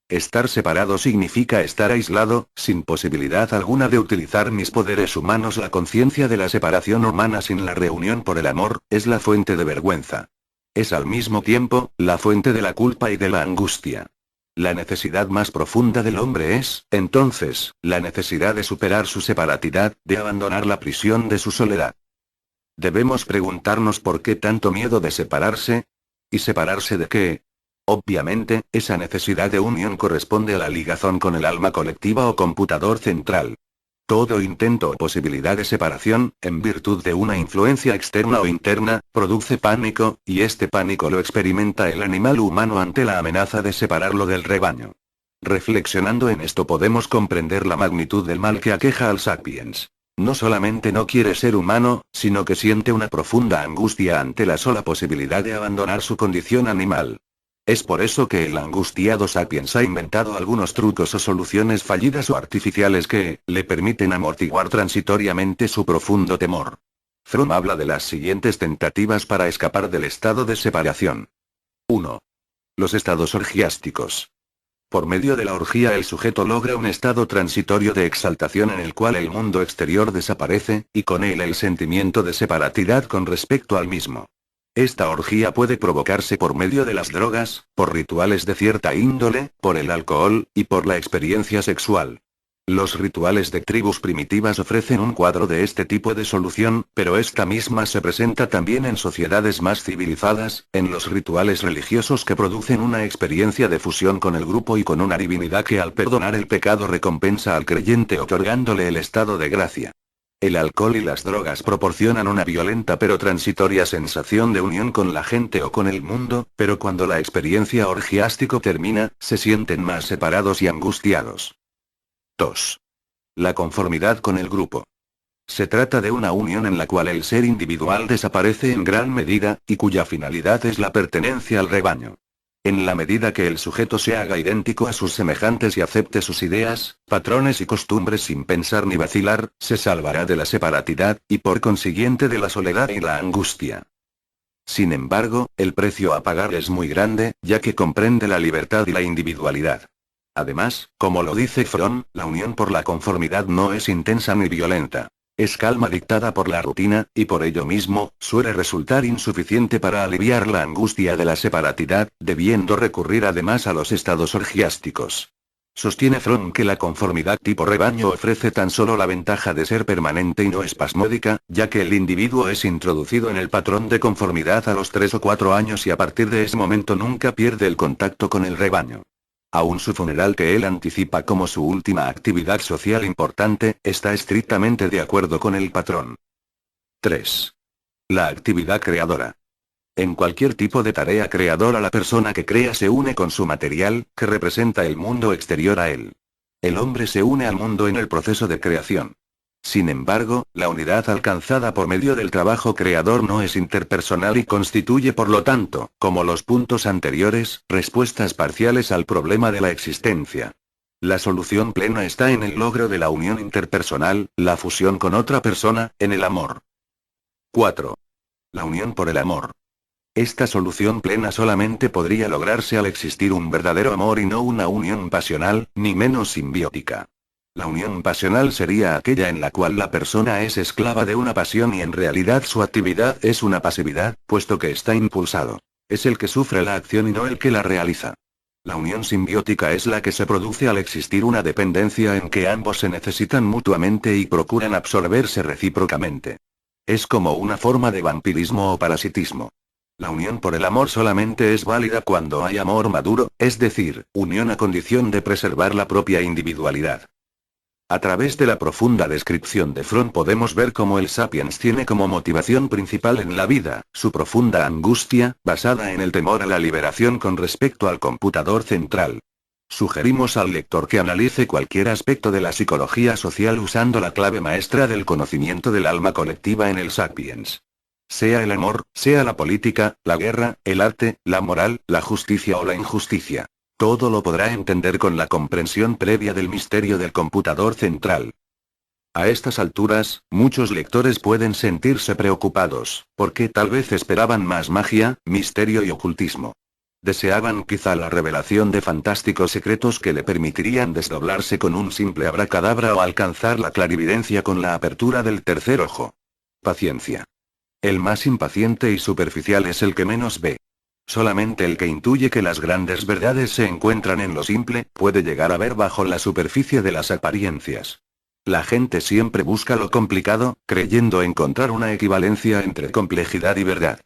Estar separado significa estar aislado, sin posibilidad alguna de utilizar mis poderes humanos. La conciencia de la separación humana sin la reunión por el amor, es la fuente de vergüenza. Es al mismo tiempo, la fuente de la culpa y de la angustia. La necesidad más profunda del hombre es, entonces, la necesidad de superar su separatidad, de abandonar la prisión de su soledad. Debemos preguntarnos por qué tanto miedo de separarse. ¿Y separarse de qué? Obviamente, esa necesidad de unión corresponde a la ligazón con el alma colectiva o computador central. Todo intento o posibilidad de separación, en virtud de una influencia externa o interna, produce pánico, y este pánico lo experimenta el animal humano ante la amenaza de separarlo del rebaño. Reflexionando en esto podemos comprender la magnitud del mal que aqueja al sapiens. No solamente no quiere ser humano, sino que siente una profunda angustia ante la sola posibilidad de abandonar su condición animal. Es por eso que el angustiado sapiens ha inventado algunos trucos o soluciones fallidas o artificiales que le permiten amortiguar transitoriamente su profundo temor. Fromm habla de las siguientes tentativas para escapar del estado de separación. 1. Los estados orgiásticos. Por medio de la orgía el sujeto logra un estado transitorio de exaltación en el cual el mundo exterior desaparece, y con él el sentimiento de separatidad con respecto al mismo. Esta orgía puede provocarse por medio de las drogas, por rituales de cierta índole, por el alcohol, y por la experiencia sexual. Los rituales de tribus primitivas ofrecen un cuadro de este tipo de solución, pero esta misma se presenta también en sociedades más civilizadas, en los rituales religiosos que producen una experiencia de fusión con el grupo y con una divinidad que al perdonar el pecado recompensa al creyente otorgándole el estado de gracia. El alcohol y las drogas proporcionan una violenta pero transitoria sensación de unión con la gente o con el mundo, pero cuando la experiencia orgiástico termina, se sienten más separados y angustiados. 2. La conformidad con el grupo. Se trata de una unión en la cual el ser individual desaparece en gran medida, y cuya finalidad es la pertenencia al rebaño. En la medida que el sujeto se haga idéntico a sus semejantes y acepte sus ideas, patrones y costumbres sin pensar ni vacilar, se salvará de la separatidad, y por consiguiente de la soledad y la angustia. Sin embargo, el precio a pagar es muy grande, ya que comprende la libertad y la individualidad. Además, como lo dice Fromm, la unión por la conformidad no es intensa ni violenta. Es calma dictada por la rutina, y por ello mismo, suele resultar insuficiente para aliviar la angustia de la separatidad, debiendo recurrir además a los estados orgiásticos. Sostiene Fromm que la conformidad tipo rebaño ofrece tan solo la ventaja de ser permanente y no espasmódica, ya que el individuo es introducido en el patrón de conformidad a los 3 o 4 años y a partir de ese momento nunca pierde el contacto con el rebaño. Aún su funeral, que él anticipa como su última actividad social importante, está estrictamente de acuerdo con el patrón. 3. La actividad creadora. En cualquier tipo de tarea creadora la persona que crea se une con su material, que representa el mundo exterior a él. El hombre se une al mundo en el proceso de creación. Sin embargo, la unidad alcanzada por medio del trabajo creador no es interpersonal y constituye por lo tanto, como los puntos anteriores, respuestas parciales al problema de la existencia. La solución plena está en el logro de la unión interpersonal, la fusión con otra persona, en el amor. 4. La unión por el amor. Esta solución plena solamente podría lograrse al existir un verdadero amor y no una unión pasional, ni menos simbiótica. La unión pasional sería aquella en la cual la persona es esclava de una pasión y en realidad su actividad es una pasividad, puesto que está impulsado. Es el que sufre la acción y no el que la realiza. La unión simbiótica es la que se produce al existir una dependencia en que ambos se necesitan mutuamente y procuran absorberse recíprocamente. Es como una forma de vampirismo o parasitismo. La unión por el amor solamente es válida cuando hay amor maduro, es decir, unión a condición de preservar la propia individualidad. A través de la profunda descripción de Fromm podemos ver cómo el Sapiens tiene como motivación principal en la vida, su profunda angustia, basada en el temor a la liberación con respecto al computador central. Sugerimos al lector que analice cualquier aspecto de la psicología social usando la clave maestra del conocimiento del alma colectiva en el Sapiens. Sea el amor, sea la política, la guerra, el arte, la moral, la justicia o la injusticia. Todo lo podrá entender con la comprensión previa del misterio del computador central. A estas alturas, muchos lectores pueden sentirse preocupados, porque tal vez esperaban más magia, misterio y ocultismo. Deseaban quizá la revelación de fantásticos secretos que le permitirían desdoblarse con un simple abracadabra o alcanzar la clarividencia con la apertura del tercer ojo. Paciencia. El más impaciente y superficial es el que menos ve. Solamente el que intuye que las grandes verdades se encuentran en lo simple, puede llegar a ver bajo la superficie de las apariencias. La gente siempre busca lo complicado, creyendo encontrar una equivalencia entre complejidad y verdad.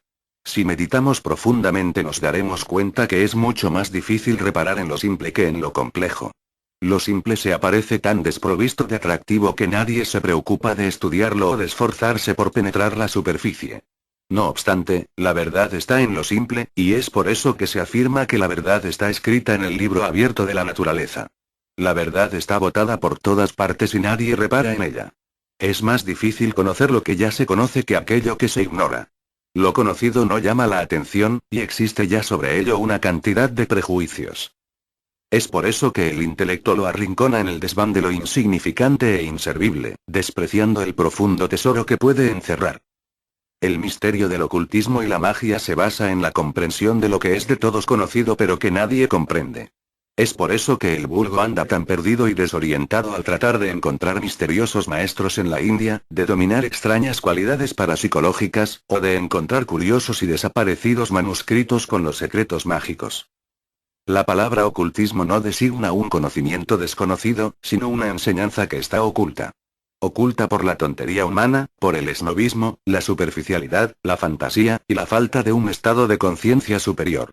Si meditamos profundamente nos daremos cuenta que es mucho más difícil reparar en lo simple que en lo complejo. Lo simple se aparece tan desprovisto de atractivo que nadie se preocupa de estudiarlo o de esforzarse por penetrar la superficie. No obstante, la verdad está en lo simple, y es por eso que se afirma que la verdad está escrita en el libro abierto de la naturaleza. La verdad está botada por todas partes y nadie repara en ella. Es más difícil conocer lo que ya se conoce que aquello que se ignora. Lo conocido no llama la atención, y existe ya sobre ello una cantidad de prejuicios. Es por eso que el intelecto lo arrincona en el desván de lo insignificante e inservible, despreciando el profundo tesoro que puede encerrar. El misterio del ocultismo y la magia se basa en la comprensión de lo que es de todos conocido pero que nadie comprende. Es por eso que el vulgo anda tan perdido y desorientado al tratar de encontrar misteriosos maestros en la India, de dominar extrañas cualidades parapsicológicas, o de encontrar curiosos y desaparecidos manuscritos con los secretos mágicos. La palabra ocultismo no designa un conocimiento desconocido, sino una enseñanza que está oculta. Oculta por la tontería humana, por el esnobismo, la superficialidad, la fantasía, y la falta de un estado de conciencia superior.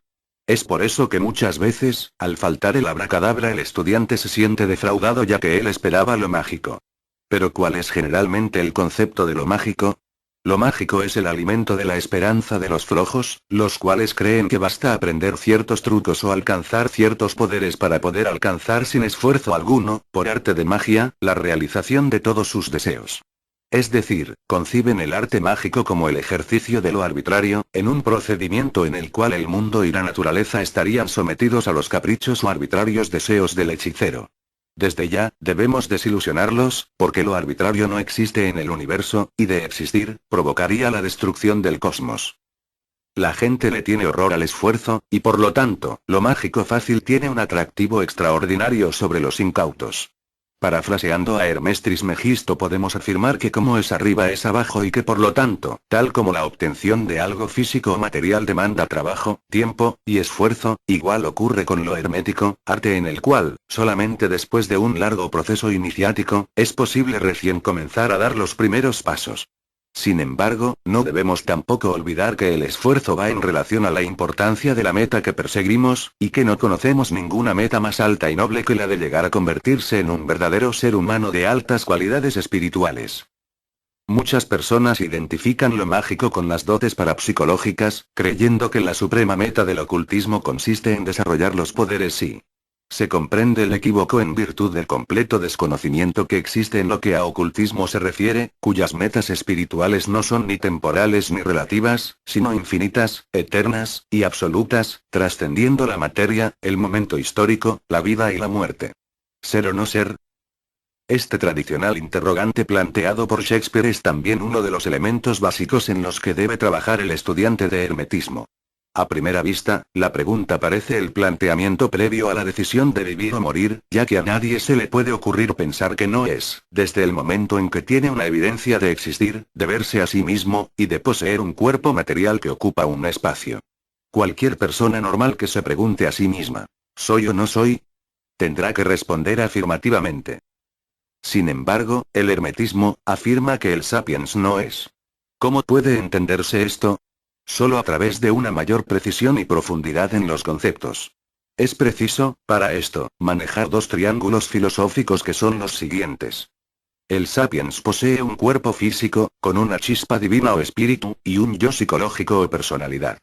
Es por eso que muchas veces, al faltar el abracadabra, el estudiante se siente defraudado ya que él esperaba lo mágico. Pero ¿cuál es generalmente el concepto de lo mágico? Lo mágico es el alimento de la esperanza de los flojos, los cuales creen que basta aprender ciertos trucos o alcanzar ciertos poderes para poder alcanzar sin esfuerzo alguno, por arte de magia, la realización de todos sus deseos. Es decir, conciben el arte mágico como el ejercicio de lo arbitrario, en un procedimiento en el cual el mundo y la naturaleza estarían sometidos a los caprichos o arbitrarios deseos del hechicero. Desde ya, debemos desilusionarlos, porque lo arbitrario no existe en el universo, y de existir, provocaría la destrucción del cosmos. La gente le tiene horror al esfuerzo, y por lo tanto, lo mágico fácil tiene un atractivo extraordinario sobre los incautos. Parafraseando a Hermes Trismegisto podemos afirmar que como es arriba es abajo y que por lo tanto, tal como la obtención de algo físico o material demanda trabajo, tiempo, y esfuerzo, igual ocurre con lo hermético, arte en el cual, solamente después de un largo proceso iniciático, es posible recién comenzar a dar los primeros pasos. Sin embargo, no debemos tampoco olvidar que el esfuerzo va en relación a la importancia de la meta que perseguimos, y que no conocemos ninguna meta más alta y noble que la de llegar a convertirse en un verdadero ser humano de altas cualidades espirituales. Muchas personas identifican lo mágico con las dotes parapsicológicas, creyendo que la suprema meta del ocultismo consiste en desarrollar los poderes y se comprende el equívoco en virtud del completo desconocimiento que existe en lo que a ocultismo se refiere, cuyas metas espirituales no son ni temporales ni relativas, sino infinitas, eternas, y absolutas, trascendiendo la materia, el momento histórico, la vida y la muerte. ¿Ser o no ser? Este tradicional interrogante planteado por Shakespeare es también uno de los elementos básicos en los que debe trabajar el estudiante de hermetismo. A primera vista, la pregunta parece el planteamiento previo a la decisión de vivir o morir, ya que a nadie se le puede ocurrir pensar que no es, desde el momento en que tiene una evidencia de existir, de verse a sí mismo, y de poseer un cuerpo material que ocupa un espacio. Cualquier persona normal que se pregunte a sí misma, ¿soy o no soy?, tendrá que responder afirmativamente. Sin embargo, el hermetismo afirma que el sapiens no es. ¿Cómo puede entenderse esto? Solo a través de una mayor precisión y profundidad en los conceptos. Es preciso, para esto, manejar dos triángulos filosóficos que son los siguientes. El sapiens posee un cuerpo físico, con una chispa divina o espíritu, y un yo psicológico o personalidad.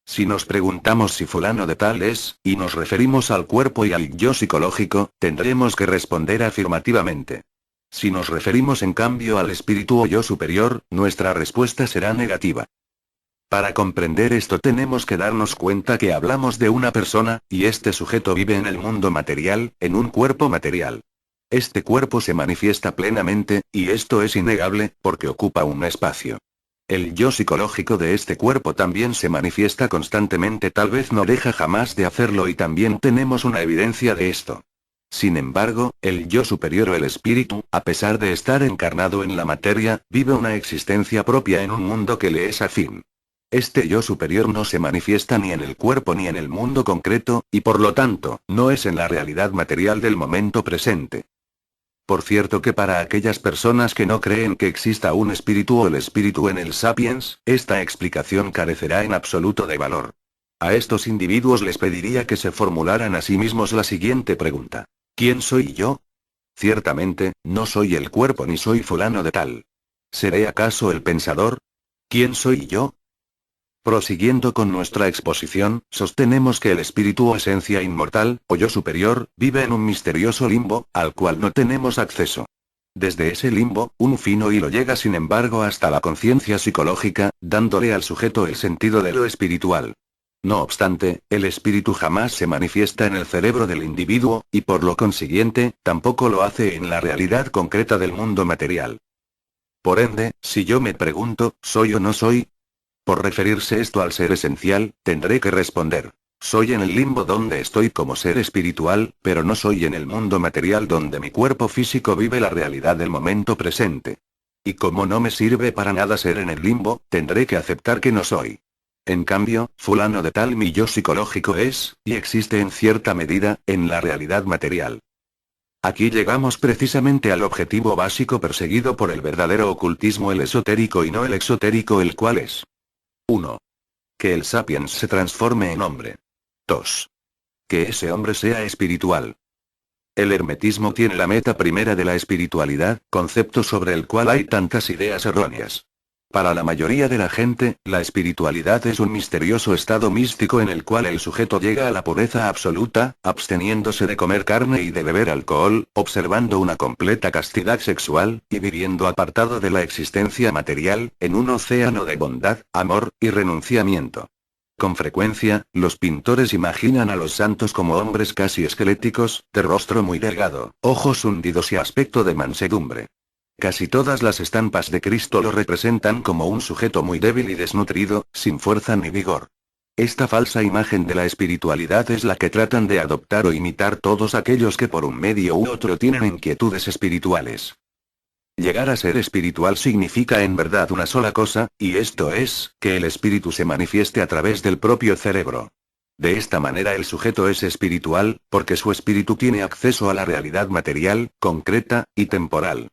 Si nos preguntamos si fulano de tal es, y nos referimos al cuerpo y al yo psicológico, tendremos que responder afirmativamente. Si nos referimos en cambio al espíritu o yo superior, nuestra respuesta será negativa. Para comprender esto tenemos que darnos cuenta que hablamos de una persona, y este sujeto vive en el mundo material, en un cuerpo material. Este cuerpo se manifiesta plenamente, y esto es innegable, porque ocupa un espacio. El yo psicológico de este cuerpo también se manifiesta constantemente, tal vez no deja jamás de hacerlo y también tenemos una evidencia de esto. Sin embargo, el yo superior o el espíritu, a pesar de estar encarnado en la materia, vive una existencia propia en un mundo que le es afín. Este yo superior no se manifiesta ni en el cuerpo ni en el mundo concreto, y por lo tanto, no es en la realidad material del momento presente. Por cierto que para aquellas personas que no creen que exista un espíritu o el espíritu en el sapiens, esta explicación carecerá en absoluto de valor. A estos individuos les pediría que se formularan a sí mismos la siguiente pregunta. ¿Quién soy yo? Ciertamente, no soy el cuerpo ni soy fulano de tal. ¿Seré acaso el pensador? ¿Quién soy yo? Prosiguiendo con nuestra exposición, sostenemos que el espíritu o esencia inmortal, o yo superior, vive en un misterioso limbo, al cual no tenemos acceso. Desde ese limbo, un fino hilo llega sin embargo hasta la conciencia psicológica, dándole al sujeto el sentido de lo espiritual. No obstante, el espíritu jamás se manifiesta en el cerebro del individuo, y por lo consiguiente, tampoco lo hace en la realidad concreta del mundo material. Por ende, si yo me pregunto, ¿soy o no soy? Por referirse esto al ser esencial, tendré que responder. Soy en el limbo donde estoy como ser espiritual, pero no soy en el mundo material donde mi cuerpo físico vive la realidad del momento presente. Y como no me sirve para nada ser en el limbo, tendré que aceptar que no soy. En cambio, fulano de tal mi yo psicológico es, y existe en cierta medida, en la realidad material. Aquí llegamos precisamente al objetivo básico perseguido por el verdadero ocultismo, el esotérico y no el exotérico, el cual es 1. Que el sapiens se transforme en hombre. 2. Que ese hombre sea espiritual. El hermetismo tiene la meta primera de la espiritualidad, concepto sobre el cual hay tantas ideas erróneas. Para la mayoría de la gente, la espiritualidad es un misterioso estado místico en el cual el sujeto llega a la pureza absoluta, absteniéndose de comer carne y de beber alcohol, observando una completa castidad sexual, y viviendo apartado de la existencia material, en un océano de bondad, amor, y renunciamiento. Con frecuencia, los pintores imaginan a los santos como hombres casi esqueléticos, de rostro muy delgado, ojos hundidos y aspecto de mansedumbre. Casi todas las estampas de Cristo lo representan como un sujeto muy débil y desnutrido, sin fuerza ni vigor. Esta falsa imagen de la espiritualidad es la que tratan de adoptar o imitar todos aquellos que por un medio u otro tienen inquietudes espirituales. Llegar a ser espiritual significa en verdad una sola cosa, y esto es, que el espíritu se manifieste a través del propio cerebro. De esta manera el sujeto es espiritual, porque su espíritu tiene acceso a la realidad material, concreta, y temporal.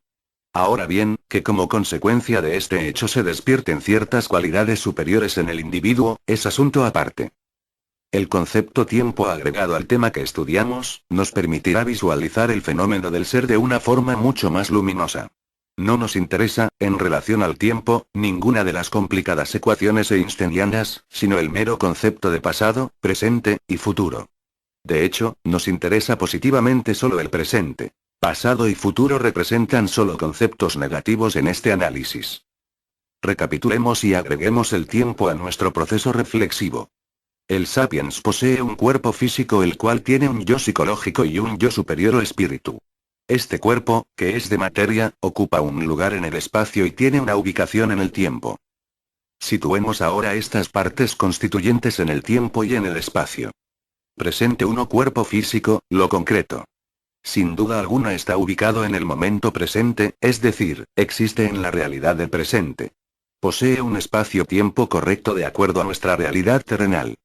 Ahora bien, que como consecuencia de este hecho se despierten ciertas cualidades superiores en el individuo, es asunto aparte. El concepto tiempo agregado al tema que estudiamos, nos permitirá visualizar el fenómeno del ser de una forma mucho más luminosa. No nos interesa, en relación al tiempo, ninguna de las complicadas ecuaciones einsteinianas, sino el mero concepto de pasado, presente, y futuro. De hecho, nos interesa positivamente solo el presente. Pasado y futuro representan solo conceptos negativos en este análisis. Recapitulemos y agreguemos el tiempo a nuestro proceso reflexivo. El sapiens posee un cuerpo físico el cual tiene un yo psicológico y un yo superior o espíritu. Este cuerpo, que es de materia, ocupa un lugar en el espacio y tiene una ubicación en el tiempo. Situemos ahora estas partes constituyentes en el tiempo y en el espacio. Presente 1. Cuerpo físico, lo concreto. Sin duda alguna está ubicado en el momento presente, es decir, existe en la realidad del presente. Posee un espacio-tiempo correcto de acuerdo a nuestra realidad terrenal.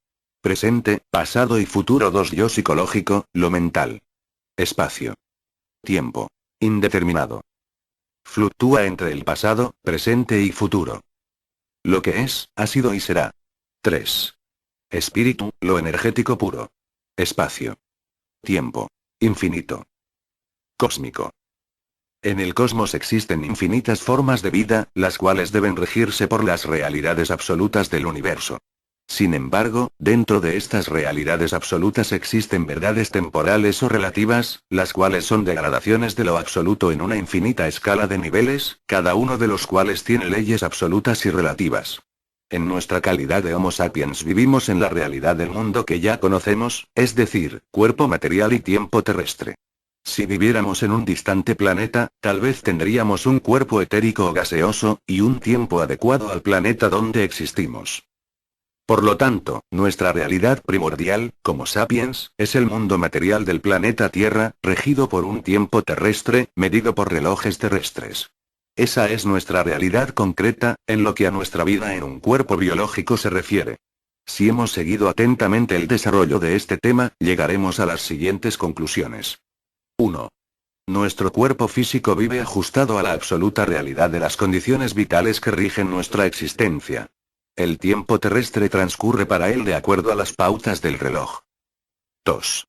Presente, pasado y futuro 2. Yo psicológico, lo mental. Espacio. Tiempo. Indeterminado. Fluctúa entre el pasado, presente y futuro. Lo que es, ha sido y será. 3. Espíritu, lo energético puro. Espacio. Tiempo. Infinito. Cósmico. En el cosmos existen infinitas formas de vida, las cuales deben regirse por las realidades absolutas del universo. Sin embargo, dentro de estas realidades absolutas existen verdades temporales o relativas, las cuales son degradaciones de lo absoluto en una infinita escala de niveles, cada uno de los cuales tiene leyes absolutas y relativas. En nuestra calidad de Homo sapiens vivimos en la realidad del mundo que ya conocemos, es decir, cuerpo material y tiempo terrestre. Si viviéramos en un distante planeta, tal vez tendríamos un cuerpo etérico o gaseoso, y un tiempo adecuado al planeta donde existimos. Por lo tanto, nuestra realidad primordial, como sapiens, es el mundo material del planeta Tierra, regido por un tiempo terrestre, medido por relojes terrestres. Esa es nuestra realidad concreta, en lo que a nuestra vida en un cuerpo biológico se refiere. Si hemos seguido atentamente el desarrollo de este tema, llegaremos a las siguientes conclusiones. 1. Nuestro cuerpo físico vive ajustado a la absoluta realidad de las condiciones vitales que rigen nuestra existencia. El tiempo terrestre transcurre para él de acuerdo a las pautas del reloj. 2.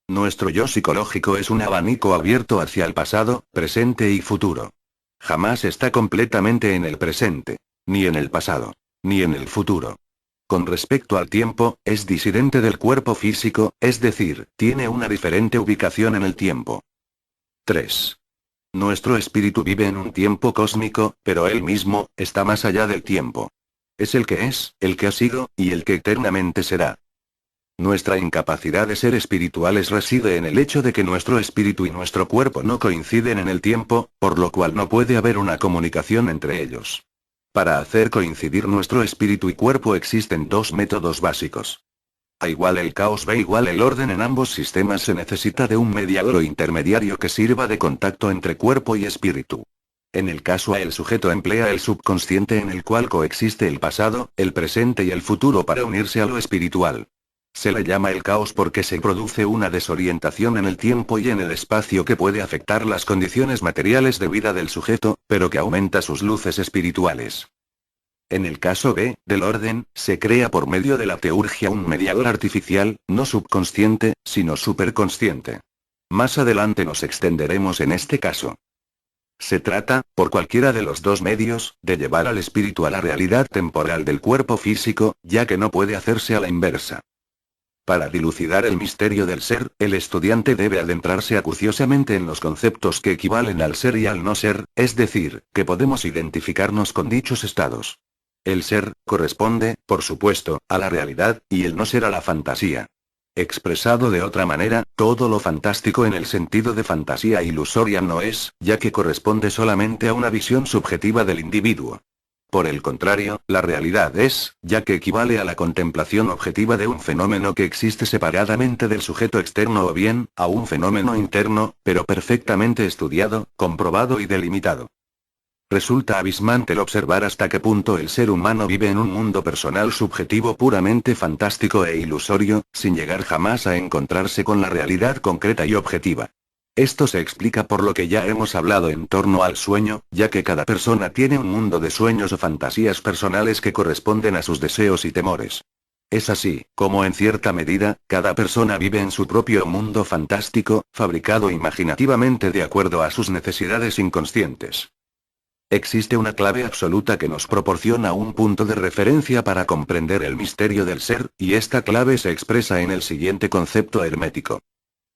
Nuestro yo psicológico es un abanico abierto hacia el pasado, presente y futuro. Jamás está completamente en el presente, ni en el pasado, ni en el futuro. Con respecto al tiempo, es disidente del cuerpo físico, es decir, tiene una diferente ubicación en el tiempo. 3. Nuestro espíritu vive en un tiempo cósmico, pero él mismo, está más allá del tiempo. Es el que es, el que ha sido, y el que eternamente será. Nuestra incapacidad de ser espirituales reside en el hecho de que nuestro espíritu y nuestro cuerpo no coinciden en el tiempo, por lo cual no puede haber una comunicación entre ellos. Para hacer coincidir nuestro espíritu y cuerpo existen dos métodos básicos. A igual el caos B igual el orden en ambos sistemas se necesita de un mediador o intermediario que sirva de contacto entre cuerpo y espíritu. En el caso A, el sujeto emplea el subconsciente en el cual coexiste el pasado, el presente y el futuro para unirse a lo espiritual. Se le llama el caos porque se produce una desorientación en el tiempo y en el espacio que puede afectar las condiciones materiales de vida del sujeto, pero que aumenta sus luces espirituales. En el caso B, del orden, se crea por medio de la teurgia un mediador artificial, no subconsciente, sino superconsciente. Más adelante nos extenderemos en este caso. Se trata, por cualquiera de los dos medios, de llevar al espíritu a la realidad temporal del cuerpo físico, ya que no puede hacerse a la inversa. Para dilucidar el misterio del ser, el estudiante debe adentrarse acuciosamente en los conceptos que equivalen al ser y al no ser, es decir, que podemos identificarnos con dichos estados. El ser, corresponde, por supuesto, a la realidad, y el no ser a la fantasía. Expresado de otra manera, todo lo fantástico en el sentido de fantasía ilusoria no es, ya que corresponde solamente a una visión subjetiva del individuo. Por el contrario, la realidad es, ya que equivale a la contemplación objetiva de un fenómeno que existe separadamente del sujeto externo o bien, a un fenómeno interno, pero perfectamente estudiado, comprobado y delimitado. Resulta abismante el observar hasta qué punto el ser humano vive en un mundo personal subjetivo puramente fantástico e ilusorio, sin llegar jamás a encontrarse con la realidad concreta y objetiva. Esto se explica por lo que ya hemos hablado en torno al sueño, ya que cada persona tiene un mundo de sueños o fantasías personales que corresponden a sus deseos y temores. Es así, como en cierta medida, cada persona vive en su propio mundo fantástico, fabricado imaginativamente de acuerdo a sus necesidades inconscientes. Existe una clave absoluta que nos proporciona un punto de referencia para comprender el misterio del ser, y esta clave se expresa en el siguiente concepto hermético.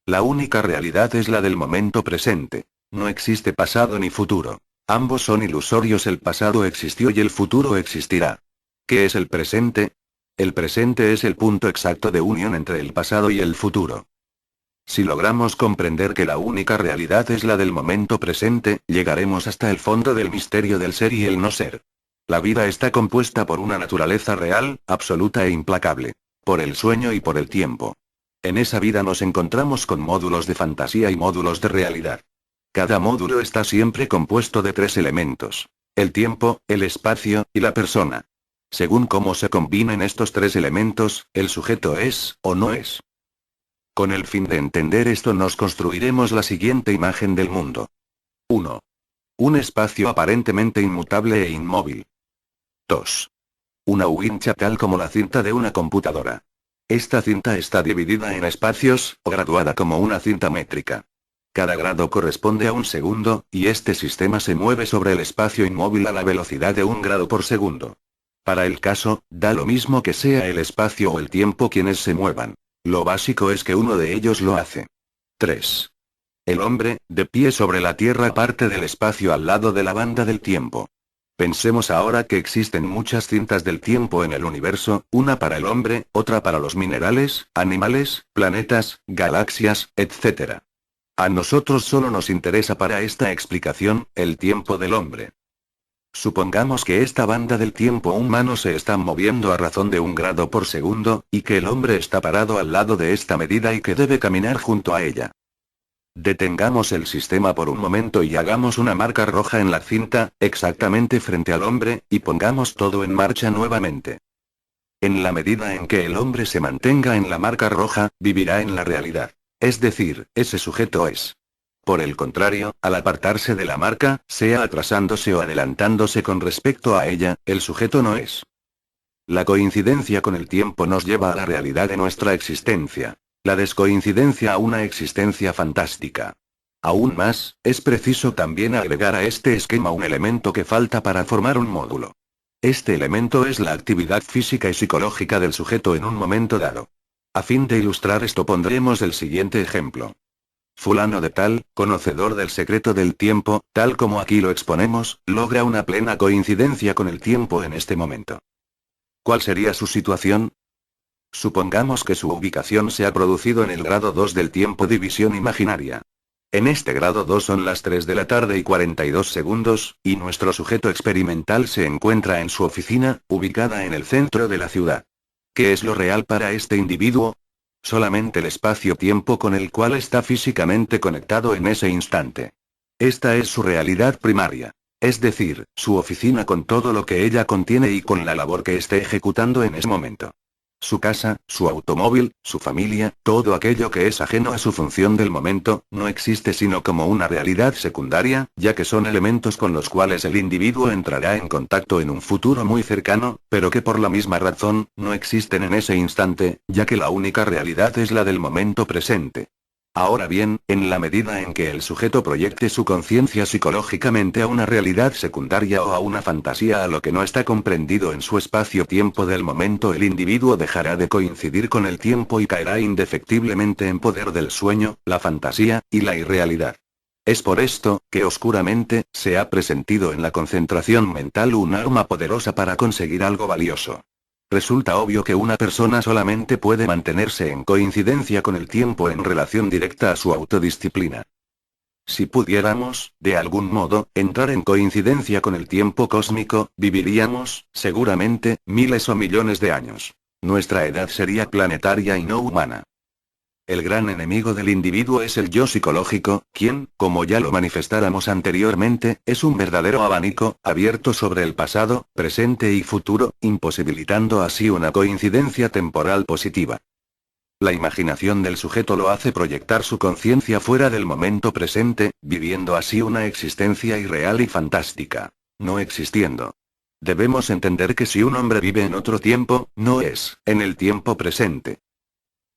La única realidad es la del momento presente. No existe pasado ni futuro. Ambos son ilusorios, el pasado existió y el futuro existirá. ¿Qué es el presente? El presente es el punto exacto de unión entre el pasado y el futuro. Si logramos comprender que la única realidad es la del momento presente, llegaremos hasta el fondo del misterio del ser y el no ser. La vida está compuesta por una naturaleza real, absoluta e implacable. Por el sueño y por el tiempo. En esa vida nos encontramos con módulos de fantasía y módulos de realidad. Cada módulo está siempre compuesto de tres elementos: el tiempo, el espacio, y la persona. Según cómo se combinen estos tres elementos, el sujeto es, o no es. Con el fin de entender esto nos construiremos la siguiente imagen del mundo. 1. Un espacio aparentemente inmutable e inmóvil. 2. Una wincha tal como la cinta de una computadora. Esta cinta está dividida en espacios, o graduada como una cinta métrica. Cada grado corresponde a un segundo, y este sistema se mueve sobre el espacio inmóvil a la velocidad de 1 grado por segundo. Para el caso, da lo mismo que sea el espacio o el tiempo quienes se muevan. Lo básico es que uno de ellos lo hace. 3. El hombre, de pie sobre la Tierra, parte del espacio al lado de la banda del tiempo. Pensemos ahora que existen muchas cintas del tiempo en el universo, una para el hombre, otra para los minerales, animales, planetas, galaxias, etc. A nosotros solo nos interesa para esta explicación, el tiempo del hombre. Supongamos que esta banda del tiempo humano se está moviendo a razón de 1 grado por segundo, y que el hombre está parado al lado de esta medida y que debe caminar junto a ella. Detengamos el sistema por un momento y hagamos una marca roja en la cinta, exactamente frente al hombre, y pongamos todo en marcha nuevamente. En la medida en que el hombre se mantenga en la marca roja, vivirá en la realidad. Es decir, ese sujeto es. Por el contrario, al apartarse de la marca, sea atrasándose o adelantándose con respecto a ella, el sujeto no es. La coincidencia con el tiempo nos lleva a la realidad de nuestra existencia. La descoincidencia a una existencia fantástica. Aún más, es preciso también agregar a este esquema un elemento que falta para formar un módulo. Este elemento es la actividad física y psicológica del sujeto en un momento dado. A fin de ilustrar esto pondremos el siguiente ejemplo. Fulano de tal, conocedor del secreto del tiempo, tal como aquí lo exponemos, logra una plena coincidencia con el tiempo en este momento. ¿Cuál sería su situación? Supongamos que su ubicación se ha producido en el grado 2 del tiempo división imaginaria. En este grado 2 son las 3 de la tarde y 42 segundos, y nuestro sujeto experimental se encuentra en su oficina, ubicada en el centro de la ciudad. ¿Qué es lo real para este individuo? Solamente el espacio-tiempo con el cual está físicamente conectado en ese instante. Esta es su realidad primaria. Es decir, su oficina con todo lo que ella contiene y con la labor que esté ejecutando en ese momento. Su casa, su automóvil, su familia, todo aquello que es ajeno a su función del momento, no existe sino como una realidad secundaria, ya que son elementos con los cuales el individuo entrará en contacto en un futuro muy cercano, pero que por la misma razón, no existen en ese instante, ya que la única realidad es la del momento presente. Ahora bien, en la medida en que el sujeto proyecte su conciencia psicológicamente a una realidad secundaria o a una fantasía a lo que no está comprendido en su espacio-tiempo del momento, el individuo dejará de coincidir con el tiempo y caerá indefectiblemente en poder del sueño, la fantasía, y la irrealidad. Es por esto, que oscuramente, se ha presentido en la concentración mental un arma poderosa para conseguir algo valioso. Resulta obvio que una persona solamente puede mantenerse en coincidencia con el tiempo en relación directa a su autodisciplina. Si pudiéramos, de algún modo, entrar en coincidencia con el tiempo cósmico, viviríamos, seguramente, miles o millones de años. Nuestra edad sería planetaria y no humana. El gran enemigo del individuo es el yo psicológico, quien, como ya lo manifestáramos anteriormente, es un verdadero abanico, abierto sobre el pasado, presente y futuro, imposibilitando así una coincidencia temporal positiva. La imaginación del sujeto lo hace proyectar su conciencia fuera del momento presente, viviendo así una existencia irreal y fantástica. No existiendo. Debemos entender que si un hombre vive en otro tiempo, no es, en el tiempo presente.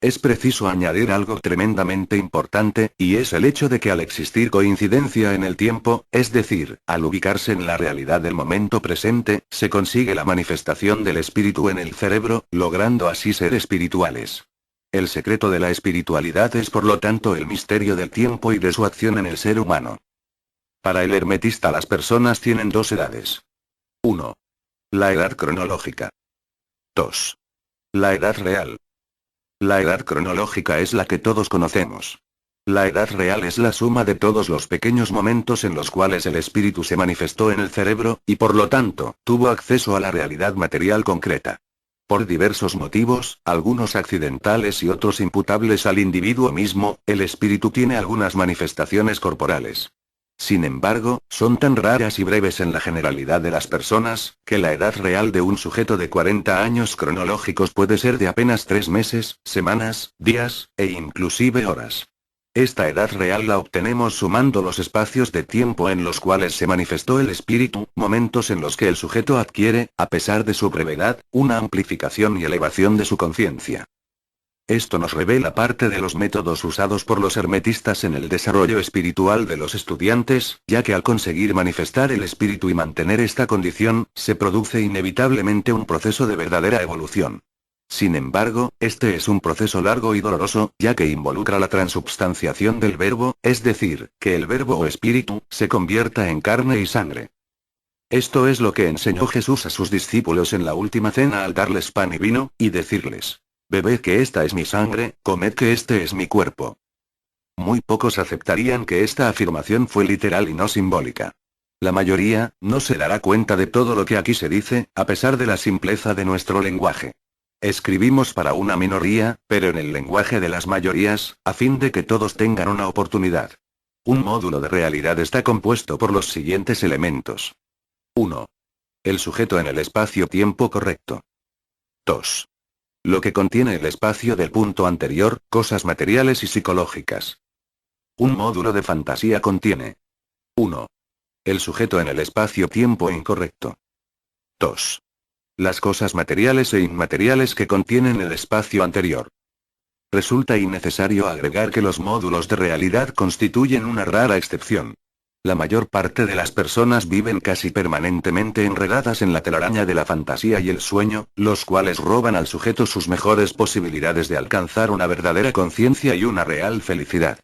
Es preciso añadir algo tremendamente importante, y es el hecho de que al existir coincidencia en el tiempo, es decir, al ubicarse en la realidad del momento presente, se consigue la manifestación del espíritu en el cerebro, logrando así ser espirituales. El secreto de la espiritualidad es por lo tanto el misterio del tiempo y de su acción en el ser humano. Para el hermetista las personas tienen dos edades. 1. La edad cronológica. 2. La edad real. La edad cronológica es la que todos conocemos. La edad real es la suma de todos los pequeños momentos en los cuales el espíritu se manifestó en el cerebro, y por lo tanto, tuvo acceso a la realidad material concreta. Por diversos motivos, algunos accidentales y otros imputables al individuo mismo, el espíritu tiene algunas manifestaciones corporales. Sin embargo, son tan raras y breves en la generalidad de las personas, que la edad real de un sujeto de 40 años cronológicos puede ser de apenas 3 meses, semanas, días, e inclusive horas. Esta edad real la obtenemos sumando los espacios de tiempo en los cuales se manifestó el espíritu, momentos en los que el sujeto adquiere, a pesar de su brevedad, una amplificación y elevación de su conciencia. Esto nos revela parte de los métodos usados por los hermetistas en el desarrollo espiritual de los estudiantes, ya que al conseguir manifestar el espíritu y mantener esta condición, se produce inevitablemente un proceso de verdadera evolución. Sin embargo, este es un proceso largo y doloroso, ya que involucra la transubstanciación del verbo, es decir, que el verbo o espíritu, se convierta en carne y sangre. Esto es lo que enseñó Jesús a sus discípulos en la última cena al darles pan y vino, y decirles: bebed que esta es mi sangre, comed que este es mi cuerpo. Muy pocos aceptarían que esta afirmación fue literal y no simbólica. La mayoría, no se dará cuenta de todo lo que aquí se dice, a pesar de la simpleza de nuestro lenguaje. Escribimos para una minoría, pero en el lenguaje de las mayorías, a fin de que todos tengan una oportunidad. Un módulo de realidad está compuesto por los siguientes elementos. 1. El sujeto en el espacio-tiempo correcto. 2. Lo que contiene el espacio del punto anterior, cosas materiales y psicológicas. Un módulo de fantasía contiene: 1. El sujeto en el espacio-tiempo incorrecto. 2. Las cosas materiales e inmateriales que contienen el espacio anterior. Resulta innecesario agregar que los módulos de realidad constituyen una rara excepción. La mayor parte de las personas viven casi permanentemente enredadas en la telaraña de la fantasía y el sueño, los cuales roban al sujeto sus mejores posibilidades de alcanzar una verdadera conciencia y una real felicidad.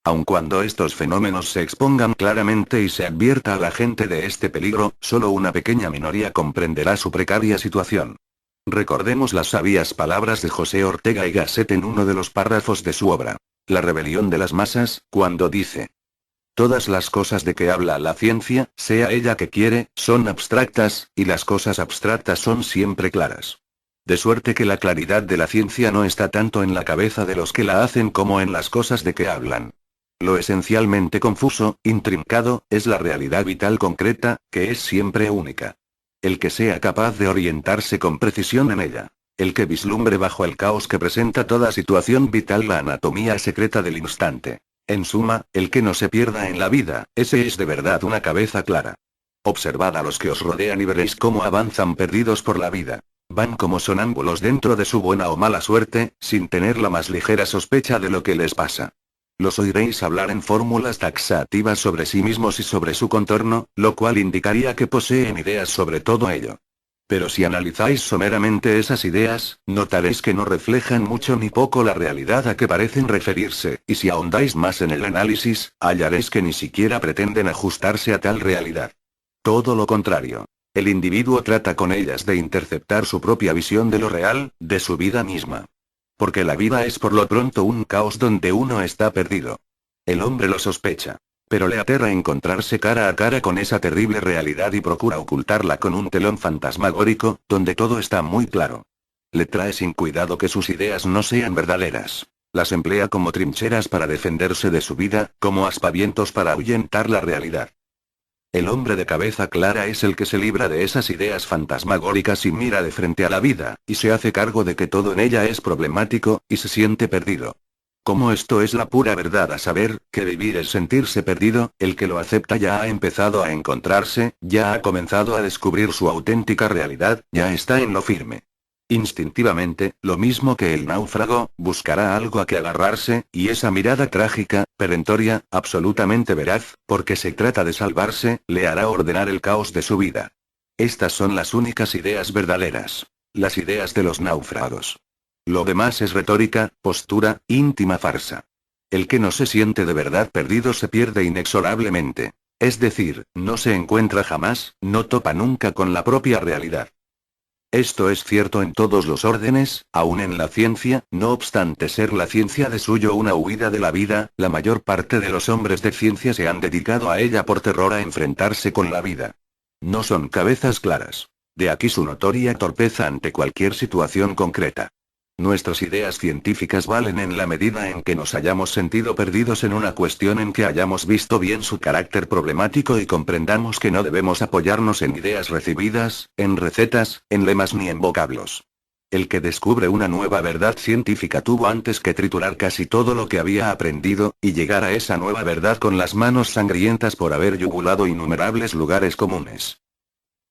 Aun cuando estos fenómenos se expongan claramente y se advierta a la gente de este peligro, solo una pequeña minoría comprenderá su precaria situación. Recordemos las sabias palabras de José Ortega y Gasset en uno de los párrafos de su obra, La rebelión de las masas, cuando dice: todas las cosas de que habla la ciencia, sea ella que quiere, son abstractas, y las cosas abstractas son siempre claras. De suerte que la claridad de la ciencia no está tanto en la cabeza de los que la hacen como en las cosas de que hablan. Lo esencialmente confuso, intrincado, es la realidad vital concreta, que es siempre única. El que sea capaz de orientarse con precisión en ella. El que vislumbre bajo el caos que presenta toda situación vital la anatomía secreta del instante. En suma, el que no se pierda en la vida, ese es de verdad una cabeza clara. Observad a los que os rodean y veréis cómo avanzan perdidos por la vida. Van como sonámbulos dentro de su buena o mala suerte, sin tener la más ligera sospecha de lo que les pasa. Los oiréis hablar en fórmulas taxativas sobre sí mismos y sobre su contorno, lo cual indicaría que poseen ideas sobre todo ello. Pero si analizáis someramente esas ideas, notaréis que no reflejan mucho ni poco la realidad a que parecen referirse, y si ahondáis más en el análisis, hallaréis que ni siquiera pretenden ajustarse a tal realidad. Todo lo contrario. El individuo trata con ellas de interceptar su propia visión de lo real, de su vida misma. Porque la vida es por lo pronto un caos donde uno está perdido. El hombre lo sospecha. Pero le aterra encontrarse cara a cara con esa terrible realidad y procura ocultarla con un telón fantasmagórico, donde todo está muy claro. Le trae sin cuidado que sus ideas no sean verdaderas. Las emplea como trincheras para defenderse de su vida, como aspavientos para ahuyentar la realidad. El hombre de cabeza clara es el que se libra de esas ideas fantasmagóricas y mira de frente a la vida, y se hace cargo de que todo en ella es problemático, y se siente perdido. Como esto es la pura verdad, a saber, que vivir es sentirse perdido, el que lo acepta ya ha empezado a encontrarse, ya ha comenzado a descubrir su auténtica realidad, ya está en lo firme. Instintivamente, lo mismo que el náufrago, buscará algo a que agarrarse, y esa mirada trágica, perentoria, absolutamente veraz, porque se trata de salvarse, le hará ordenar el caos de su vida. Estas son las únicas ideas verdaderas. Las ideas de los náufragos. Lo demás es retórica, postura, íntima farsa. El que no se siente de verdad perdido se pierde inexorablemente. Es decir, no se encuentra jamás, no topa nunca con la propia realidad. Esto es cierto en todos los órdenes, aun en la ciencia, no obstante ser la ciencia de suyo una huida de la vida, la mayor parte de los hombres de ciencia se han dedicado a ella por terror a enfrentarse con la vida. No son cabezas claras. De aquí su notoria torpeza ante cualquier situación concreta. Nuestras ideas científicas valen en la medida en que nos hayamos sentido perdidos en una cuestión en que hayamos visto bien su carácter problemático y comprendamos que no debemos apoyarnos en ideas recibidas, en recetas, en lemas ni en vocablos. El que descubre una nueva verdad científica tuvo antes que triturar casi todo lo que había aprendido, y llegar a esa nueva verdad con las manos sangrientas por haber yugulado innumerables lugares comunes.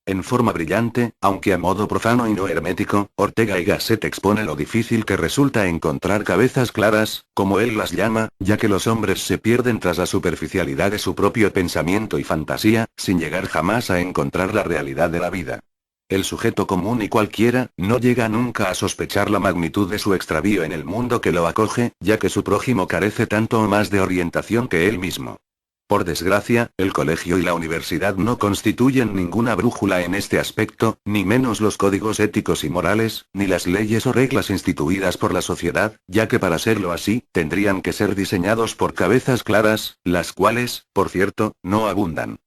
En forma brillante, aunque a modo profano y no hermético, Ortega y Gasset expone lo difícil que resulta encontrar cabezas claras, como él las llama, ya que los hombres se pierden tras la superficialidad de su propio pensamiento y fantasía, sin llegar jamás a encontrar la realidad de la vida. El sujeto común y cualquiera, no llega nunca a sospechar la magnitud de su extravío en el mundo que lo acoge, ya que su prójimo carece tanto o más de orientación que él mismo. Por desgracia, el colegio y la universidad no constituyen ninguna brújula en este aspecto, ni menos los códigos éticos y morales, ni las leyes o reglas instituidas por la sociedad, ya que para serlo así, tendrían que ser diseñados por cabezas claras, las cuales, por cierto, no abundan.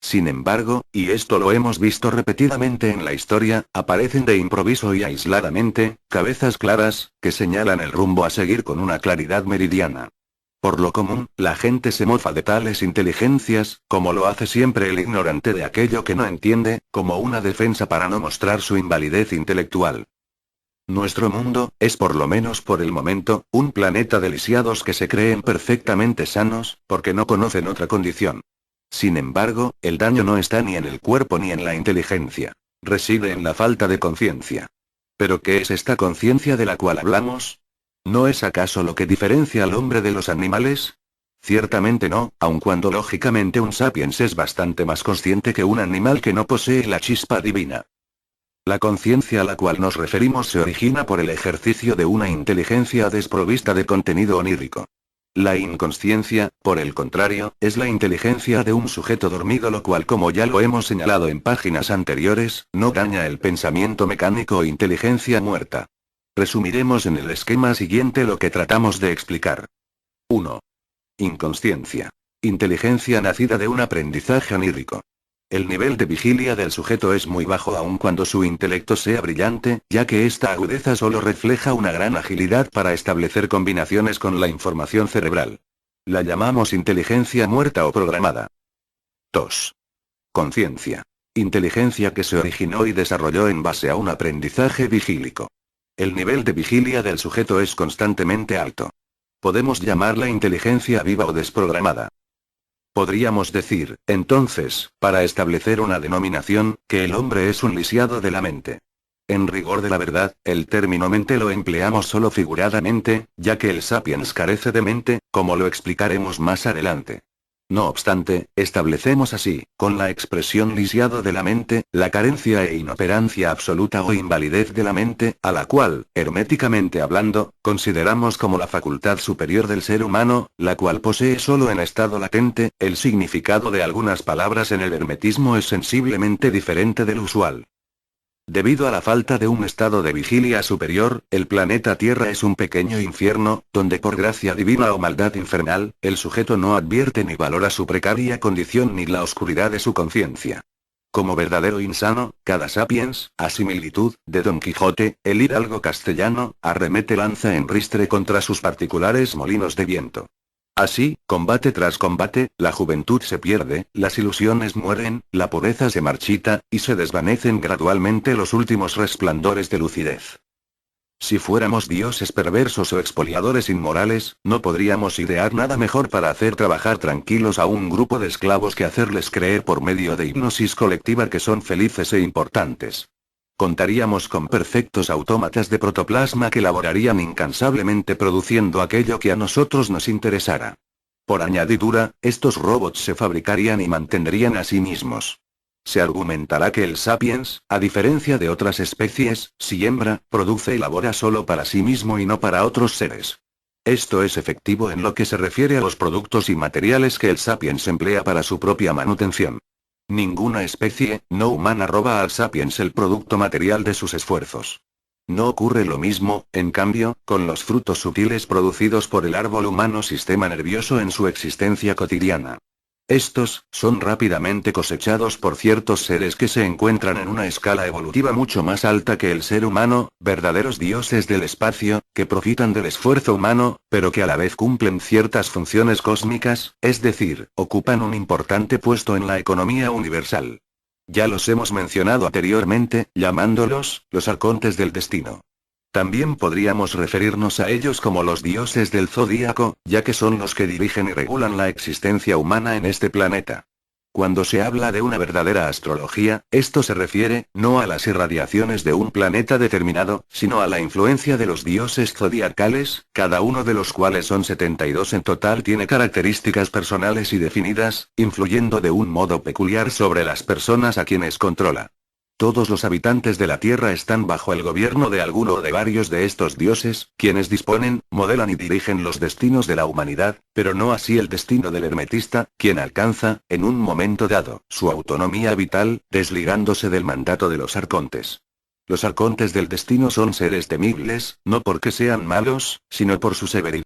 Sin embargo, y esto lo hemos visto repetidamente en la historia, aparecen de improviso y aisladamente, cabezas claras, que señalan el rumbo a seguir con una claridad meridiana. Por lo común, la gente se mofa de tales inteligencias, como lo hace siempre el ignorante de aquello que no entiende, como una defensa para no mostrar su invalidez intelectual. Nuestro mundo, es por lo menos por el momento, un planeta de lisiados que se creen perfectamente sanos, porque no conocen otra condición. Sin embargo, el daño no está ni en el cuerpo ni en la inteligencia. Reside en la falta de conciencia. ¿Pero qué es esta conciencia de la cual hablamos? ¿No es acaso lo que diferencia al hombre de los animales? Ciertamente no, aun cuando lógicamente un sapiens es bastante más consciente que un animal que no posee la chispa divina. La conciencia a la cual nos referimos se origina por el ejercicio de una inteligencia desprovista de contenido onírico. La inconsciencia, por el contrario, es la inteligencia de un sujeto dormido, lo cual, como ya lo hemos señalado en páginas anteriores, no daña el pensamiento mecánico o inteligencia muerta. Resumiremos en el esquema siguiente lo que tratamos de explicar. 1. Inconsciencia. Inteligencia nacida de un aprendizaje onírico. El nivel de vigilia del sujeto es muy bajo aun cuando su intelecto sea brillante, ya que esta agudeza solo refleja una gran agilidad para establecer combinaciones con la información cerebral. La llamamos inteligencia muerta o programada. 2. Conciencia. Inteligencia que se originó y desarrolló en base a un aprendizaje vigílico. El nivel de vigilia del sujeto es constantemente alto. Podemos llamarla inteligencia viva o desprogramada. Podríamos decir, entonces, para establecer una denominación, que el hombre es un lisiado de la mente. En rigor de la verdad, el término mente lo empleamos solo figuradamente, ya que el sapiens carece de mente, como lo explicaremos más adelante. No obstante, establecemos así, con la expresión lisiado de la mente, la carencia e inoperancia absoluta o invalidez de la mente, a la cual, herméticamente hablando, consideramos como la facultad superior del ser humano, la cual posee solo en estado latente. El significado de algunas palabras en el hermetismo es sensiblemente diferente del usual. Debido a la falta de un estado de vigilia superior, el planeta Tierra es un pequeño infierno, donde por gracia divina o maldad infernal, el sujeto no advierte ni valora su precaria condición ni la oscuridad de su conciencia. Como verdadero insano, cada sapiens, a similitud de Don Quijote, el hidalgo castellano, arremete lanza en ristre contra sus particulares molinos de viento. Así, combate tras combate, la juventud se pierde, las ilusiones mueren, la pureza se marchita, y se desvanecen gradualmente los últimos resplandores de lucidez. Si fuéramos dioses perversos o expoliadores inmorales, no podríamos idear nada mejor para hacer trabajar tranquilos a un grupo de esclavos que hacerles creer por medio de hipnosis colectiva que son felices e importantes. Contaríamos con perfectos autómatas de protoplasma que laborarían incansablemente produciendo aquello que a nosotros nos interesara. Por añadidura, estos robots se fabricarían y mantendrían a sí mismos. Se argumentará que el sapiens, a diferencia de otras especies, siembra, produce y labora solo para sí mismo y no para otros seres. Esto es efectivo en lo que se refiere a los productos y materiales que el sapiens emplea para su propia manutención. Ninguna especie no humana roba al sapiens el producto material de sus esfuerzos. No ocurre lo mismo, en cambio, con los frutos sutiles producidos por el árbol humano sistema nervioso en su existencia cotidiana. Estos son rápidamente cosechados por ciertos seres que se encuentran en una escala evolutiva mucho más alta que el ser humano, verdaderos dioses del espacio, que profitan del esfuerzo humano, pero que a la vez cumplen ciertas funciones cósmicas, es decir, ocupan un importante puesto en la economía universal. Ya los hemos mencionado anteriormente, llamándolos los arcontes del destino. También podríamos referirnos a ellos como los dioses del zodíaco, ya que son los que dirigen y regulan la existencia humana en este planeta. Cuando se habla de una verdadera astrología, esto se refiere, no a las irradiaciones de un planeta determinado, sino a la influencia de los dioses zodiacales, cada uno de los cuales son 72 en total, tiene características personales y definidas, influyendo de un modo peculiar sobre las personas a quienes controla. Todos los habitantes de la Tierra están bajo el gobierno de alguno o de varios de estos dioses, quienes disponen, modelan y dirigen los destinos de la humanidad, pero no así el destino del hermetista, quien alcanza, en un momento dado, su autonomía vital, desligándose del mandato de los arcontes. Los arcontes del destino son seres temibles, no porque sean malos, sino por su severidad.